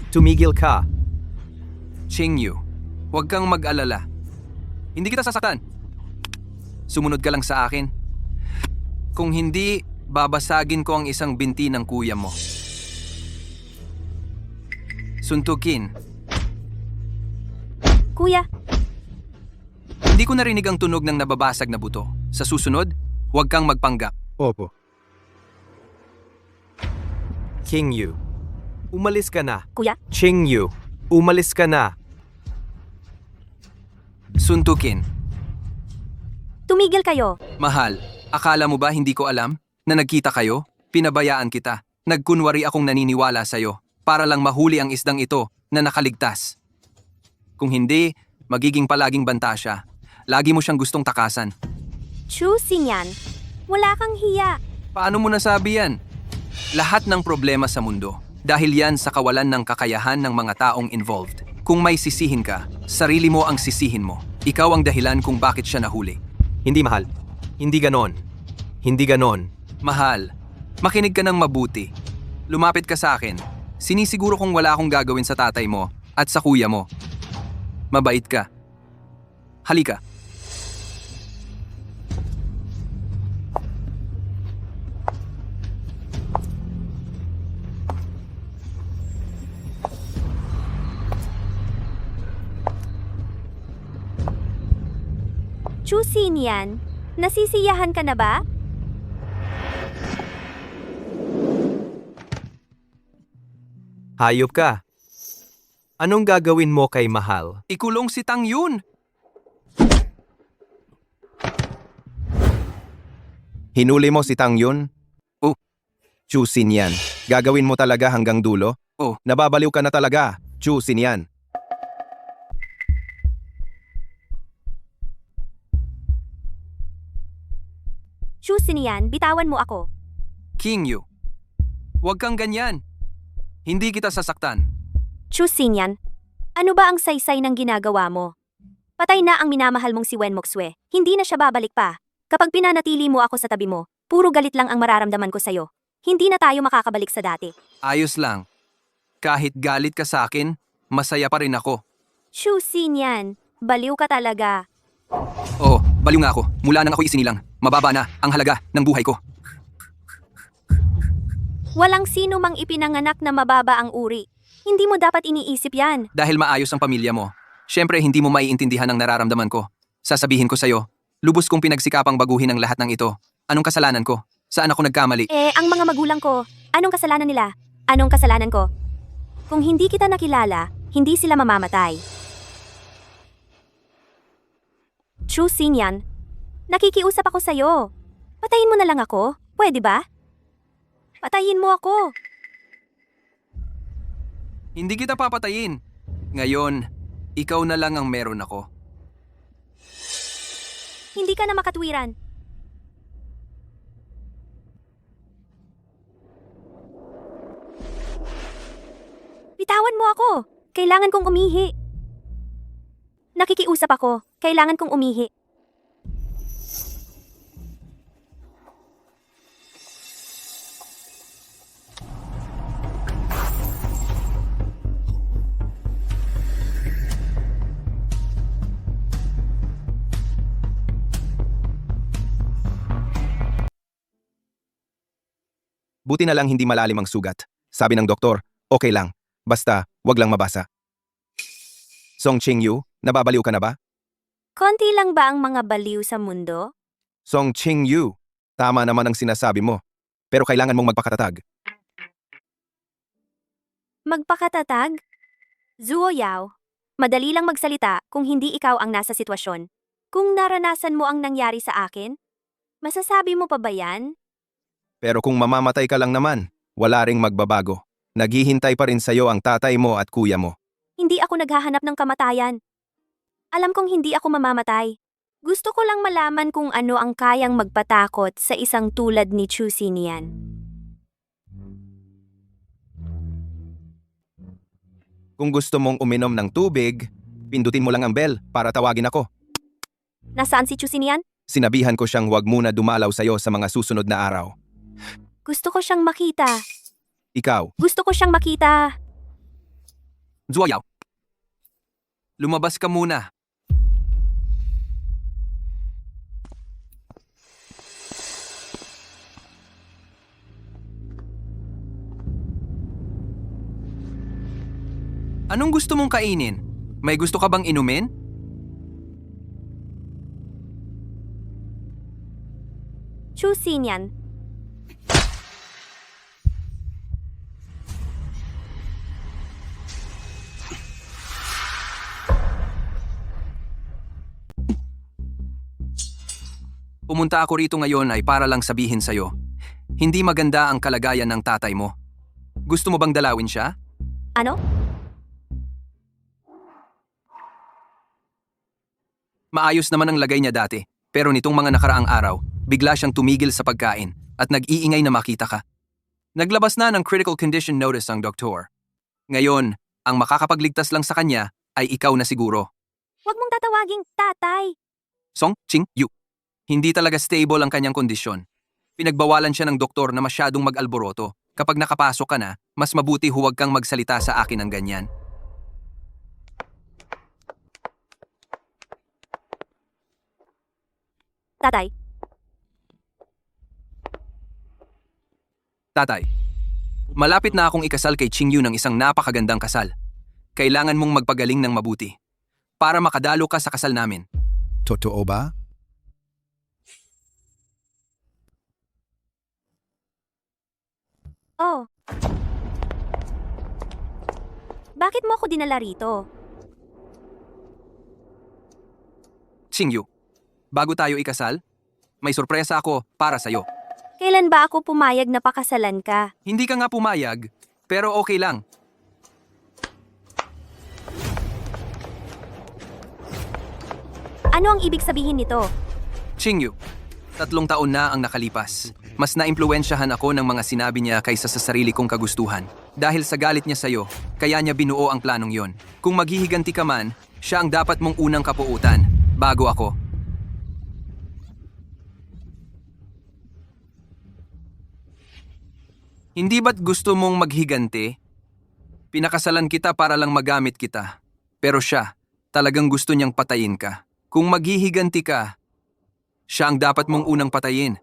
Tumigil ka. Qingyu, huwag kang mag-alala. Hindi kita sasaktan. Sumunod ka lang sa akin. Kung hindi, babasagin ko ang isang binti ng kuya mo. Suntukin. Kuya, Hindi ko narinig ang tunog ng nababasag na buto. Sa susunod, huwag kang magpanggap. Opo. King Yu, umalis ka na. kuya, Ching Yu, umalis ka na. Suntukin. tumigil kayo. Mahal, akala mo ba hindi ko alam na nagkita kayo? Pinabayaan kita. Nagkunwari akong naniniwala sa'yo para lang mahuli ang isdang ito na nakaligtas. Kung hindi, magiging palaging banta siya. Lagi mo siyang gustong takasan. Chu Xinyan, wala kang hiya. Paano mo nasabi yan? Lahat ng problema sa mundo, dahil yan sa kawalan ng kakayahan ng mga taong involved. Kung may sisihin ka, sarili mo ang sisihin mo. Ikaw ang dahilan kung bakit siya nahuli. Hindi mahal. Hindi ganon. Hindi ganon. Mahal, makinig ka ng mabuti. Lumapit ka sa akin. Sinisiguro kong wala akong gagawin sa tatay mo at sa kuya mo. Mabait ka. Halika. Chu Xinyan, nasisiyahan ka na ba? Hayop ka. Anong gagawin mo kay Mahal? Ikulong si Tang Yun. Hinuli mo si Tang Yun? Oh. Chu Xinyan, gagawin mo talaga hanggang dulo? Oh. Nababaliw ka na talaga, Chu Xinyan. Chu Xinyan, bitawan mo ako. King Yu. Huwag kang ganyan. Hindi kita sasaktan. Chu Xinyan, ano ba ang saysay ng ginagawa mo? Patay na ang minamahal mong si Wen Moxue. Hindi na siya babalik pa. Kapag pinanatili mo ako sa tabi mo, puro galit lang ang mararamdaman ko sa'yo. Hindi na tayo makakabalik sa dati. Ayos lang. Kahit galit ka sa akin, masaya pa rin ako. Chu Xinyan, baliw ka talaga. Oo, baliw nga ako. Mula nang ako'y isinilang, mababa na ang halaga ng buhay ko. Walang sino mang ipinanganak na mababa ang uri. Hindi mo dapat iniisip yan. Dahil maayos ang pamilya mo. Siyempre, hindi mo maiintindihan ang nararamdaman ko. Sasabihin ko sa'yo, lubos kong pinagsikapang baguhin ang lahat ng ito. Anong kasalanan ko? Saan ako nagkamali? Ang mga magulang ko, anong kasalanan nila? Anong kasalanan ko? Kung hindi kita nakilala, hindi sila mamamatay. Chu Xinyan, nakikiusap ako sa'yo. Patayin mo na lang ako, pwede ba? Patayin mo ako. Hindi kita papatayin. Ngayon, ikaw na lang ang meron ako. Hindi ka na makatwiran. Bitawan mo ako. Kailangan kong umihi. Nakikiusap ako. Kailangan kong umihi. Buti na lang hindi malalim ang sugat. Sabi ng doktor, okay lang. Basta, wag lang mabasa. Song Ching Yu, nababaliw ka na ba? Konti lang ba ang mga baliw sa mundo? Song Ching Yu, tama naman ang sinasabi mo. Pero kailangan mong magpakatatag. Magpakatatag? Zuo Yao, madali lang magsalita kung hindi ikaw ang nasa sitwasyon. Kung naranasan mo ang nangyari sa akin, masasabi mo pa ba yan? Pero kung mamamatay ka lang naman, wala ring magbabago. Naghihintay pa rin sa'yo ang tatay mo at kuya mo. Hindi ako naghahanap ng kamatayan. Alam kong hindi ako mamamatay. Gusto ko lang malaman kung ano ang kayang magpatakot sa isang tulad ni Chu Xinyan. Kung gusto mong uminom ng tubig, pindutin mo lang ang bell para tawagin ako. Nasaan si Chu Xinyan? Sinabihan ko siyang huwag muna dumalaw sa'yo sa mga susunod na araw. Gusto ko siyang makita. Ikaw, Gusto ko siyang makita. Zuo Yao. Lumabas ka muna. Anong gusto mong kainin? May gusto ka bang inumin? Chu Xinyan. Pumunta ako rito ngayon ay para lang sabihin sa'yo. Hindi maganda ang kalagayan ng tatay mo. Gusto mo bang dalawin siya? Ano? Maayos naman ang lagay niya dati, pero nitong mga nakaraang araw, bigla siyang tumigil sa pagkain at nag-iingay na makita ka. Naglabas na ng critical condition notice ang doktor. Ngayon, ang makakapagligtas lang sa kanya ay ikaw na siguro. Huwag mong tatawaging tatay. Song Ching-yu. Hindi talaga stable ang kanyang kondisyon. Pinagbawalan siya ng doktor na masyadong mag-alboroto. Kapag nakapasok ka na, mas mabuti huwag kang magsalita sa akin ng ganyan. Tatay, Tatay, malapit na akong ikasal kay Ching-yu ng isang napakagandang kasal. Kailangan mong magpagaling ng mabuti para makadalo ka sa kasal namin. Totoo ba? oh. Bakit mo ako dinala rito? Ching-yu, bago tayo ikasal, may sorpresa ako para sa'yo. Kailan ba ako pumayag na pakasalan ka? Hindi ka nga pumayag, pero okay lang. Ano ang ibig sabihin nito? Ching-yu, 3 taon na ang nakalipas. Mas naimpluwensyahan ako ng mga sinabi niya kaysa sa sarili kong kagustuhan. Dahil sa galit niya sa'yo, kaya niya binuo ang planong yon. Kung maghihiganti ka man, siya ang dapat mong unang kapuutan, bago ako. Hindi ba't gusto mong maghiganti? Pinakasalan kita para lang magamit kita. Pero siya, talagang gusto niyang patayin ka. Kung maghihiganti ka, siya ang dapat mong unang patayin.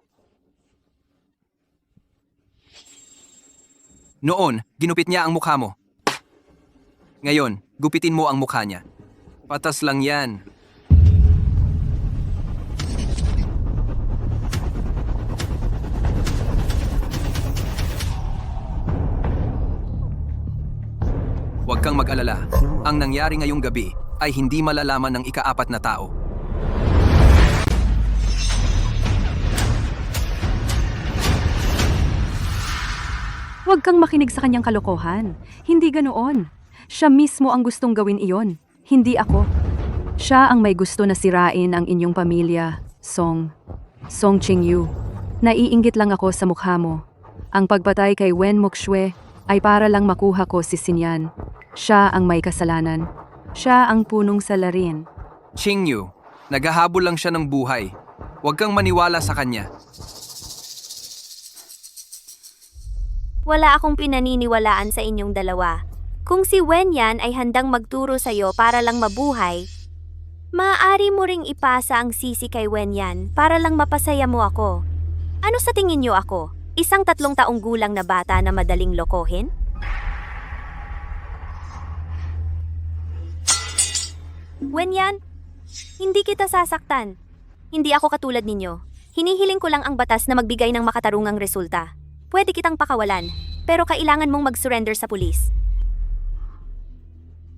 Noon, ginupit niya ang mukha mo. Ngayon, gupitin mo ang mukha niya. Patas lang yan. Huwag kang mag-alala. Ang nangyari ngayong gabi ay hindi malalaman ng ika-4 na tao. Huwag kang makinig sa kanyang kalokohan. Hindi ganoon. Siya mismo ang gustong gawin iyon, hindi ako. Siya ang may gusto na sirain ang inyong pamilya, Song Ching-yu. Naiinggit lang ako sa mukha mo. Ang pagpatay kay Wen Moxue ay para lang makuha ko si Xinyan. Siya ang may kasalanan. Siya ang punong salarin. Ching-yu, naghahabol lang siya ng buhay. Huwag kang maniwala sa kanya. Wala akong pinaniniwalaan sa inyong dalawa. Kung si Wen Yan ay handang magturo sa'yo para lang mabuhay, maaari mo ring ipasa ang sisi kay Wen Yan para lang mapasaya mo ako. Ano sa tingin niyo ako? Isang 3 taong gulang na bata na madaling lokohin? Wen Yan, hindi kita sasaktan. Hindi ako katulad ninyo. Hinihiling ko lang ang batas na magbigay ng makatarungang resulta. Pwede kitang pakawalan, pero kailangan mong mag-surrender sa pulis.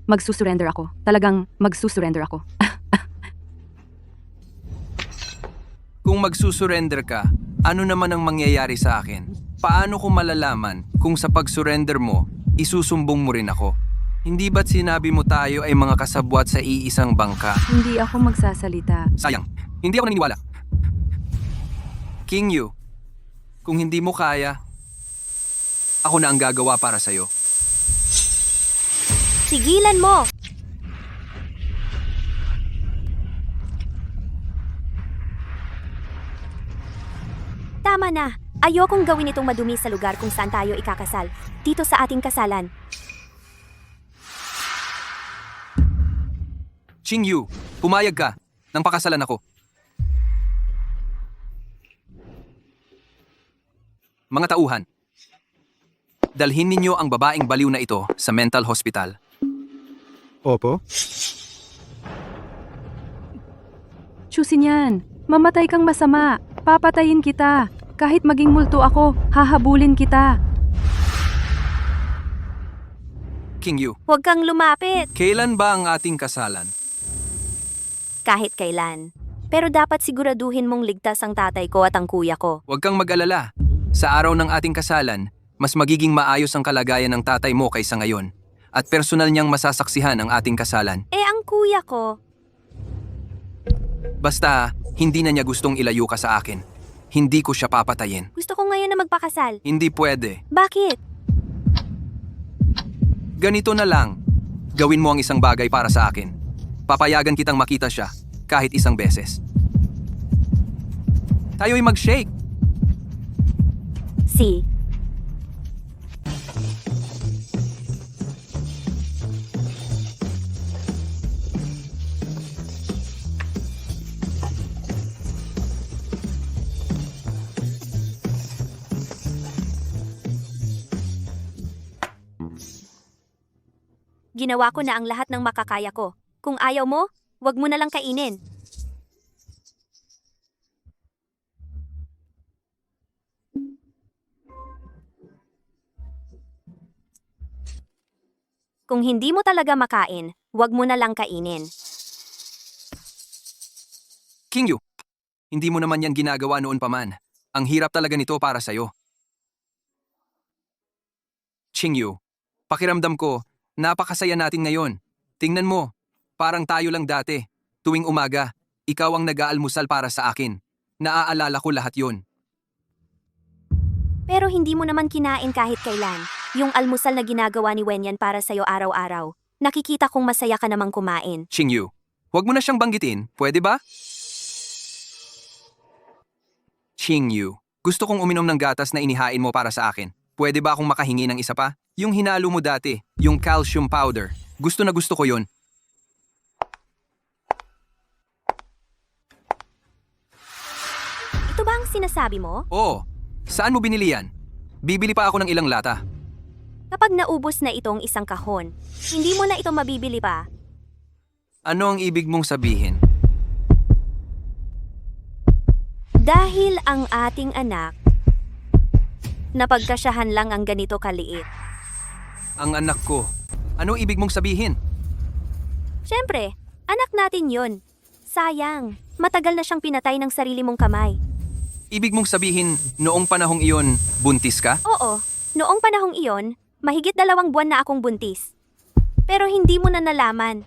Magsusurrender ako. Talagang magsusurrender ako. Kung magsusurrender ka, ano naman ang mangyayari sa akin? Paano ko malalaman kung sa pag-surrender mo, isusumbong mo rin ako? Hindi ba't sinabi mo tayo ay mga kasabwat sa iisang bangka? Hindi ako magsasalita. Sayang, hindi ako naniniwala. King Yu, kung hindi mo kaya, ako na ang gagawa para sa'yo. Sigilan mo! Tama na. Ayokong gawin itong madumi sa lugar kung saan tayo ikakasal. Dito sa ating kasalan. Ching Yu, pumayag ka. Nang pakasalan ako. Mga tauhan, dalhin ninyo ang babaeng baliw na ito sa mental hospital. Opo? Chu Xinyan, mamatay kang masama. Papatayin kita. Kahit maging multo ako, hahabulin kita. King Yu, Huwag kang lumapit. kailan ba ang ating kasalan? Kahit kailan. Pero dapat siguraduhin mong ligtas ang tatay ko at ang kuya ko. Huwag kang mag-alala. Sa araw ng ating kasalan, mas magiging maayos ang kalagayan ng tatay mo kaysa ngayon. At personal niyang masasaksihan ang ating kasalan. Eh ang kuya ko, Basta, hindi na niya gustong ilayo ka sa akin. Hindi ko siya papatayin. gusto ko ngayon na magpakasal. Hindi pwede. Bakit? Ganito na lang. Gawin mo ang isang bagay para sa akin. Papayagan kitang makita siya, kahit isang beses. Tayo'y mag-shake. Si. Ginawa ko na ang lahat ng makakaya ko. Kung ayaw mo, wag mo na lang kainin. Kung hindi mo talaga makain, wag mo na lang kainin. King Yu, hindi mo naman yan ginagawa noon pa man. Ang hirap talaga nito para sa'yo. Ching Yu, pakiramdam ko, napakasaya natin ngayon. Tingnan mo, parang tayo lang dati. Tuwing umaga, ikaw ang nag-aalmusal para sa akin. Naaalala ko lahat yon. Pero hindi mo naman kinain kahit kailan. Yung almusal na ginagawa ni Wenyan para sa'yo araw-araw. Nakikita kong masaya ka namang kumain. Ching Yu, huwag mo na siyang banggitin, pwede ba? Ching Yu, gusto kong uminom ng gatas na inihain mo para sa akin. Pwede ba akong makahingi ng isa pa? Yung hinalo mo dati, yung calcium powder. Gusto na gusto ko yon. Ito ba ang sinasabi mo? Oo, saan mo binili yan? Bibili pa ako ng ilang lata. Kapag naubos na itong isang kahon, hindi mo na ito mabibili pa. Ano ang ibig mong sabihin? Dahil ang ating anak, napagkasyahan lang ang ganito kaliit. Ang anak ko. Ano ibig mong sabihin? Siyempre, anak natin yon. Sayang, matagal na siyang pinatay ng sarili mong kamay. Ibig mong sabihin, noong panahong iyon, buntis ka? Oo, noong panahong iyon, mahigit 2 buwan na akong buntis. Pero hindi mo na nalaman.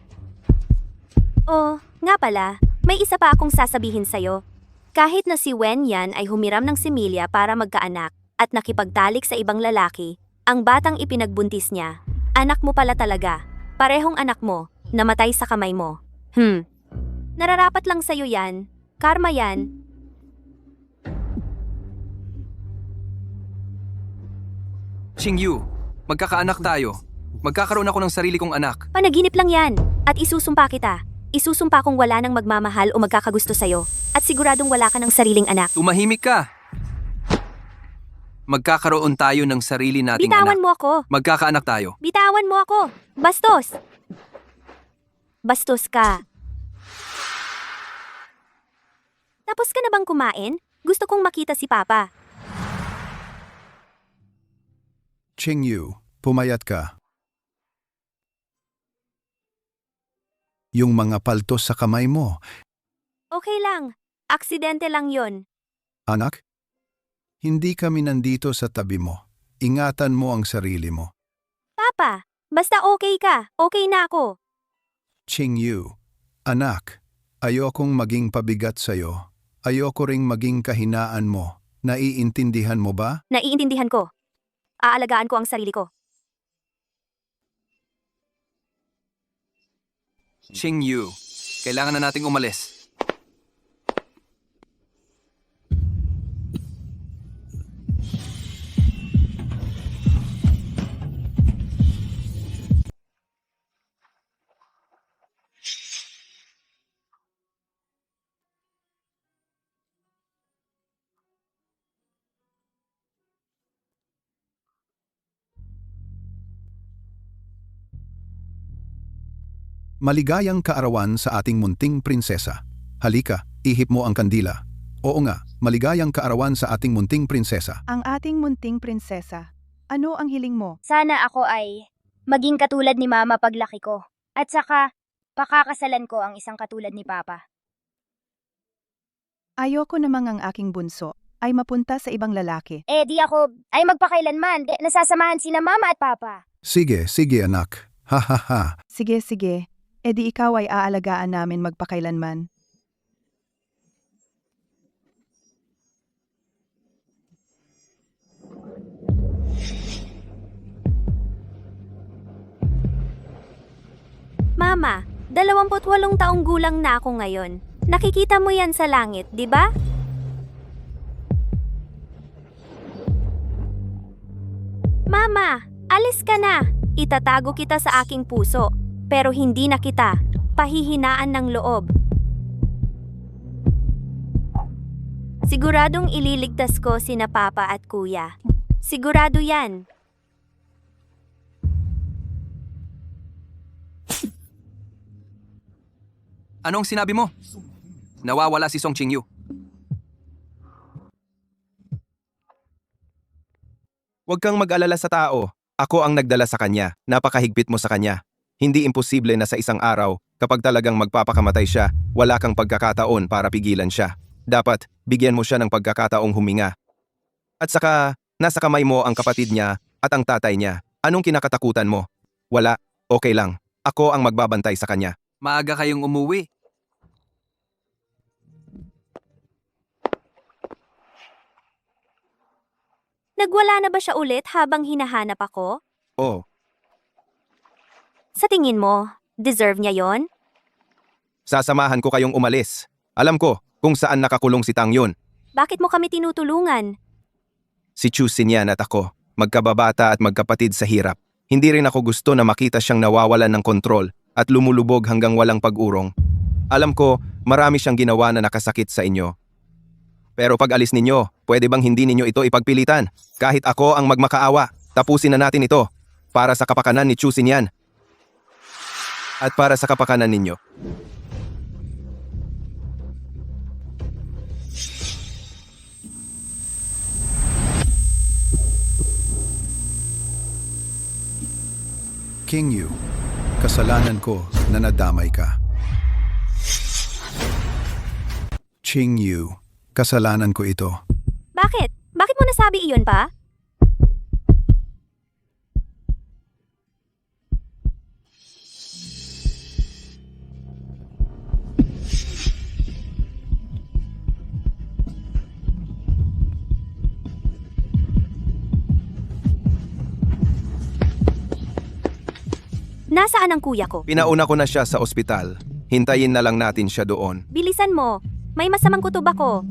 Oh, nga pala, may isa pa akong sasabihin sa'yo. Kahit na si Wen Yan ay humiram ng similya para magkaanak at nakipagtalik sa ibang lalaki, ang batang ipinagbuntis niya, anak mo pala talaga. Parehong anak mo, namatay sa kamay mo. Nararapat lang sa'yo yan. Karma yan. Ching Yu, magkakaanak tayo. Magkakaroon ako ng sarili kong anak. Panaginip lang yan. At isusumpa kita. Isusumpa kong wala nang magmamahal o magkakagusto sa'yo. At siguradong wala ka ng sariling anak. Tumahimik ka! Magkakaroon tayo ng sarili nating Bitawan anak. mo ako. Magkakaanak tayo. Bitawan mo ako. Bastos. Bastos ka. Tapos ka na bang kumain? Gusto kong makita si Papa. Ching Yu, pumayat ka. Yung mga paltos sa kamay mo. Okay lang. Aksidente lang yon. Anak, hindi kami nandito sa tabi mo. Ingatan mo ang sarili mo. Papa, basta okay ka. Okay na ako. Ching Yu, anak, ayokong maging pabigat sa'yo. Ayoko ring maging kahinaan mo. Naiintindihan mo ba? Naiintindihan ko. Aalagaan ko ang sarili ko. Ching Yu, kailangan na nating umalis. Maligayang kaarawan sa ating munting prinsesa. Halika, ihip mo ang kandila. Oo nga, maligayang kaarawan sa ating munting prinsesa. Ang ating munting prinsesa. Ano ang hiling mo? Sana ako ay maging katulad ni Mama paglaki ko. At saka, pakakasalan ko ang isang katulad ni Papa. Ayoko namang ang aking bunso ay mapunta sa ibang lalaki. Di ako ay magpakailanman. Nasasamahan sina Mama at Papa. Sige, sige anak. Ha ha ha. Sige, sige. Di ikaw ay aalagaan namin magpakailanman. Mama, 28 taong gulang na ako ngayon. Nakikita mo yan sa langit, di ba? Mama, alis ka na. Itatago kita sa aking puso. Pero hindi na kita. Pahihinaan ng loob. Siguradong ililigtas ko sina Papa at Kuya. Sigurado yan. Anong sinabi mo? Nawawala si Song Qingyu. Huwag kang mag-alala sa tao. Ako ang nagdala sa kanya. Napakahigpit mo sa kanya. Hindi imposible na sa isang araw, kapag talagang magpapakamatay siya, wala kang pagkakataon para pigilan siya. Dapat, bigyan mo siya ng pagkakataong huminga. At saka, nasa kamay mo ang kapatid niya at ang tatay niya. Anong kinakatakutan mo? Wala, okay lang. Ako ang magbabantay sa kanya. Maaga kayong umuwi. Nagwala na ba siya ulit habang hinahanap ako? Oh, Sa tingin mo, deserve niya yon? sasamahan ko kayong umalis. Alam ko kung saan nakakulong si Tang Yun. Bakit mo kami tinutulungan? Si Chu Xinyan at ako, magkababata at magkapatid sa hirap. Hindi rin ako gusto na makita siyang nawawalan ng kontrol at lumulubog hanggang walang pag-urong. Alam ko, marami siyang ginawa na nakasakit sa inyo. Pero pag alis ninyo, pwede bang hindi ninyo ito ipagpilitan? Kahit ako ang magmakaawa, tapusin na natin ito. Para sa kapakanan ni Chu Xinyan. At para sa kapakanan ninyo. King Yu, kasalanan ko na nadamay ka. Qing Yu, kasalanan ko ito. Bakit? Bakit mo nasabi iyon pa? Nasaan ang kuya ko? Pinauna ko na siya sa ospital. Hintayin na lang natin siya doon. Bilisan mo. May masamang kutob ako.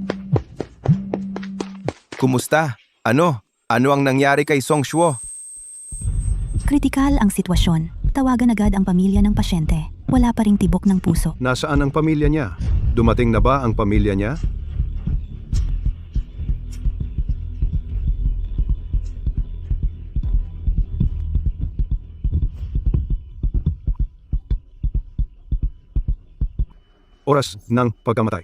Kumusta? Ano? Ano ang nangyari kay Song Shuo? Kritikal ang sitwasyon. Tawagan agad ang pamilya ng pasyente. Wala pa ring tibok ng puso. Nasaan ang pamilya niya? Dumating na ba ang pamilya niya? Oras ng pagkamatay.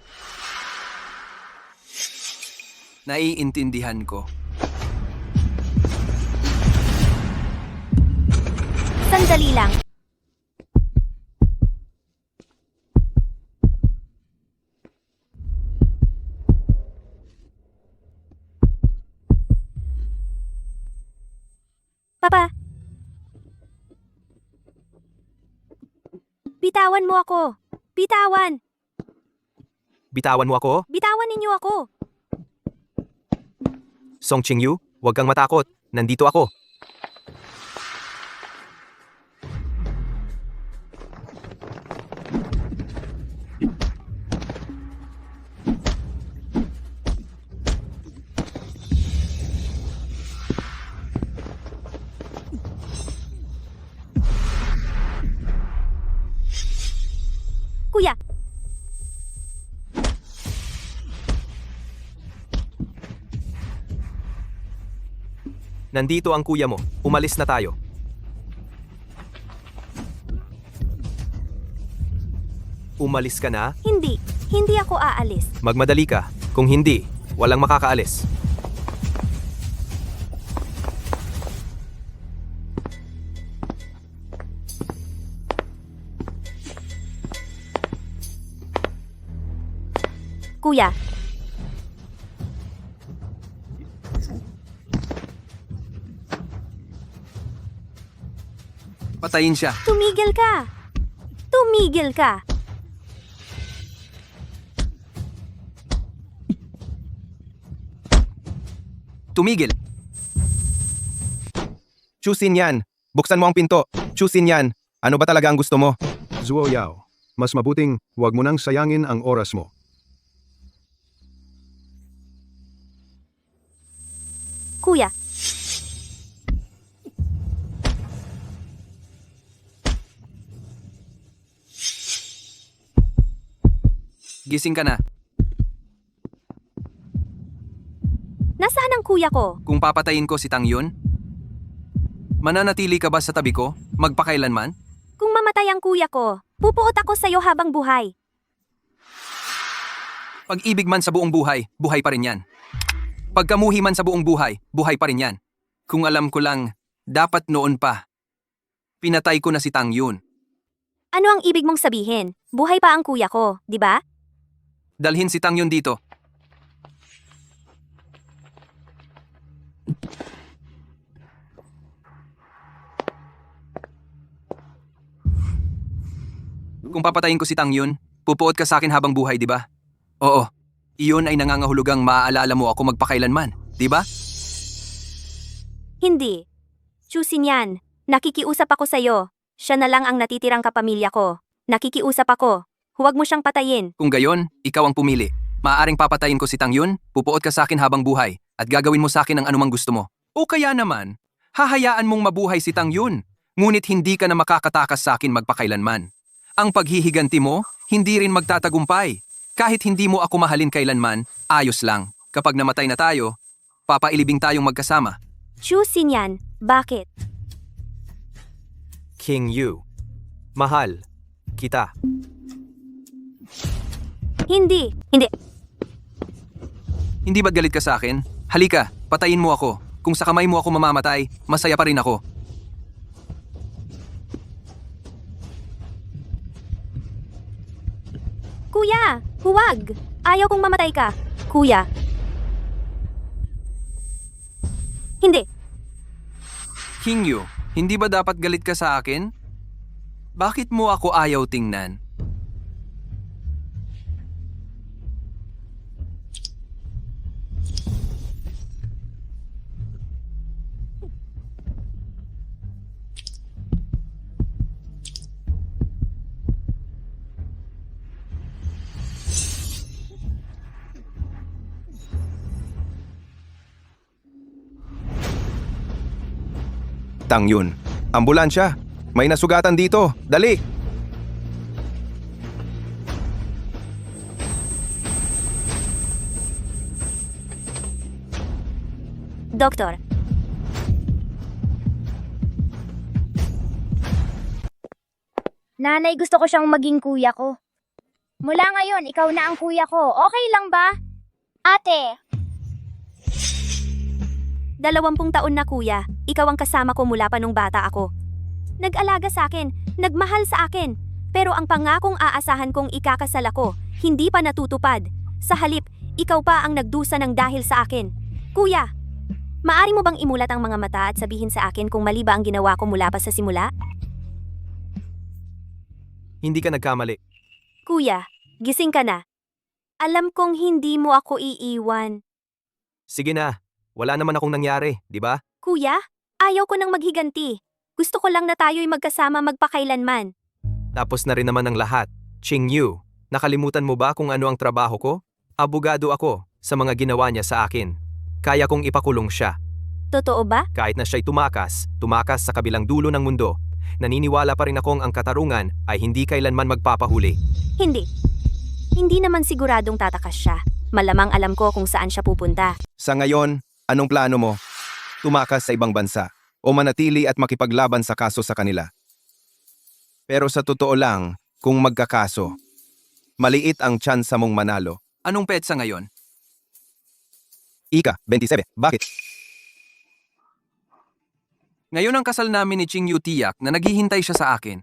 Naiintindihan ko. Sandali lang. Papa. Bitawan mo ako. Bitawan. Bitawan mo ako? Bitawan ninyo ako. Song Qingyu, huwag kang matakot. Nandito ako. Kuya. Nandito ang kuya mo. Umalis na tayo. Umalis ka na? Hindi. Hindi ako aalis. Magmadali ka. Kung hindi, walang makakaalis. Kuya, Patayin siya. tumigil ka. Tumigil ka. Tumigil. Chu Xinyan, buksan mo ang pinto. Chu Xinyan, ano ba talaga ang gusto mo? Zuo Yao, mas mabuting huwag mo nang sayangin ang oras mo. Kuya, Gising ka na. nasaan ang kuya ko? Kung papatayin ko si Tang Yun, mananatili ka ba sa tabi ko? Magpakailanman? Kung mamatay ang kuya ko, pupuot ako sa'yo habang buhay. Pag-ibig man sa buong buhay, buhay pa rin yan. Pagkamuhi man sa buong buhay, buhay pa rin yan. Kung alam ko lang, dapat noon pa. Pinatay ko na si Tang Yun. Ano ang ibig mong sabihin? Buhay pa ang kuya ko, di ba? Dalhin si Tang Yun dito. Kung papatayin ko si Tang Yun, pupuot ka sa akin habang buhay, di ba? Oo. Iyon ay nangangahulugang maaalala mo ako magpakailanman, di ba? Hindi. Chusin yan. Nakikiusap ako sa'yo. Siya na lang ang natitirang kapamilya ko. Nakikiusap ako. Huwag mo siyang patayin. Kung gayon, ikaw ang pumili. Maaaring papatayin ko si Tang Yun, pupuot ka sa akin habang buhay, at gagawin mo sa akin ang anumang gusto mo. O kaya naman, hahayaan mong mabuhay si Tang Yun, ngunit hindi ka na makakatakas sa akin magpakailanman. Ang paghihiganti mo, hindi rin magtatagumpay. Kahit hindi mo ako mahalin kailanman, ayos lang. Kapag namatay na tayo, papailibing tayong magkasama. Chusin yan. Bakit? King Yu. Mahal. Kita. Hindi. Hindi. Hindi ba't galit ka sa akin? Halika, patayin mo ako. Kung sa kamay mo ako mamamatay, masaya pa rin ako. Kuya, huwag. Ayaw kong mamatay ka. Kuya. Hindi. King Yu, hindi ba dapat galit ka sa akin? Bakit mo ako ayaw tingnan? Tang Yun, ambulansya. May nasugatan dito. Dali! Doktor. Nanay, gusto ko siyang maging kuya ko. Mula ngayon, ikaw na ang kuya ko. Okay lang ba? Ate, 20 taon na kuya. Ikaw ang kasama ko mula pa nung bata ako. Nag-alaga sa akin, nagmahal sa akin. Pero ang pangakong aasahan kong ikakasal ako, hindi pa natutupad. Sa halip, ikaw pa ang nagdusa ng dahil sa akin. Kuya, maari mo bang imulat ang mga mata at sabihin sa akin kung mali ba ang ginawa ko mula pa sa simula? Hindi ka nagkamali. Kuya, gising ka na. Alam kong hindi mo ako iiwan. Sige na. Wala naman akong nangyari, di ba? Kuya, ayaw ko nang maghiganti. Gusto ko lang na tayo'y magkasama magpakailanman. Tapos na rin naman ang lahat. Ching Yu, nakalimutan mo ba kung ano ang trabaho ko? Abogado ako sa mga ginawa niya sa akin. Kaya kong ipakulong siya. Totoo ba? Kahit na siya'y tumakas sa kabilang dulo ng mundo, naniniwala pa rin akong ang katarungan ay hindi kailanman magpapahuli. Hindi. Hindi naman siguradong tatakas siya. Malamang alam ko kung saan siya pupunta. Sa ngayon, anong plano mo? Tumakas sa ibang bansa o manatili at makipaglaban sa kaso sa kanila? Pero sa totoo lang, kung magkakaso, Maliit ang tsansa mong manalo. Anong petsa ngayon? Ika, 27. Bakit? Ngayon ang kasal namin ni Ching Yu tiyak na naghihintay siya sa akin.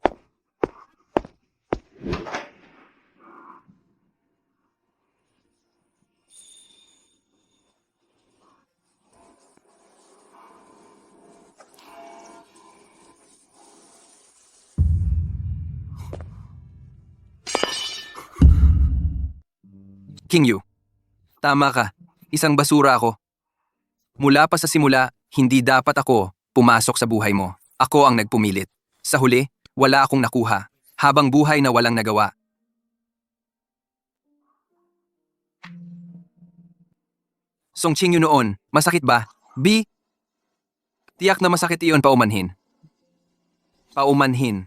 King Yu, tama ka. Isang basura ako. Mula pa sa simula, hindi dapat ako pumasok sa buhay mo. Ako ang nagpumilit. Sa huli, wala akong nakuha. Habang buhay na walang nagawa. Song Ching Yu noon, masakit ba? B? Tiyak na masakit iyon paumanhin. Paumanhin.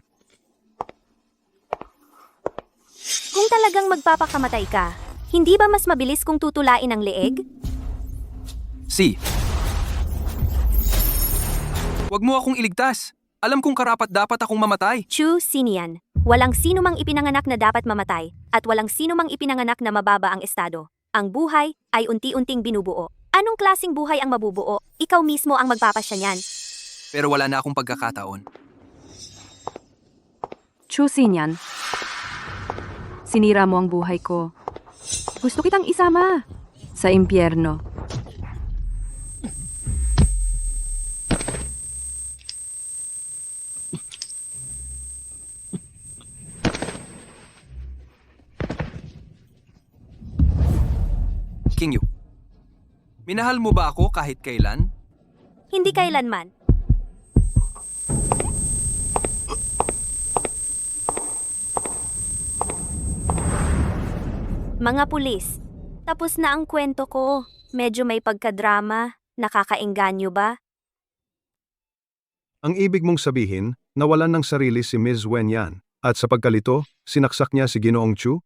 Kung talagang magpapakamatay ka, hindi ba mas mabilis kung tutulain ang leeg? C. Huwag mo akong iligtas. Alam kong karapat dapat akong mamatay. Chu Sinian. Walang sino mang ipinanganak na dapat mamatay, at walang sino mang ipinanganak na mababa ang estado. Ang buhay ay unti-unting binubuo. Anong klasing buhay ang mabubuo? Ikaw mismo ang magpapasya niyan. Pero wala na akong pagkakataon. Chu Xinyan, sinira mo ang buhay ko. Gusto kitang isama sa impyerno. King Yu, minahal mo ba ako kahit kailan? Hindi kailanman. Mga pulis, tapos na ang kwento ko. Medyo may pagkadrama. Nakakaengganyo ba? Ang ibig mong sabihin, nawalan ng sarili si Ms. Wen Yan, at sa pagkalito, sinaksak niya si Ginoong Chu?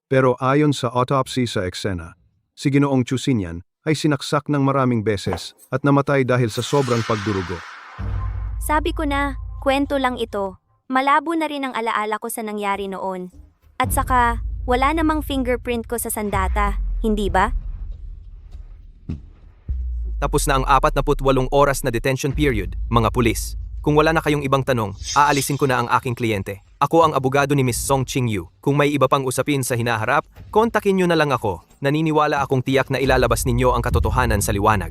Pero ayon sa autopsy sa eksena, si Ginoong Chu Xinyan ay sinaksak ng maraming beses at namatay dahil sa sobrang pagdurugo. Sabi ko na, kwento lang ito. Malabo na rin ang alaala ko sa nangyari noon. At saka, wala namang fingerprint ko sa sandata, hindi ba? Tapos na ang 48 oras na detention period, mga pulis. Kung wala na kayong ibang tanong, aalisin ko na ang aking kliyente. Ako ang abogado ni Miss Song Ching Yu. Kung may iba pang usapin sa hinaharap, kontakin nyo na lang ako. Naniniwala akong tiyak na ilalabas ninyo ang katotohanan sa liwanag.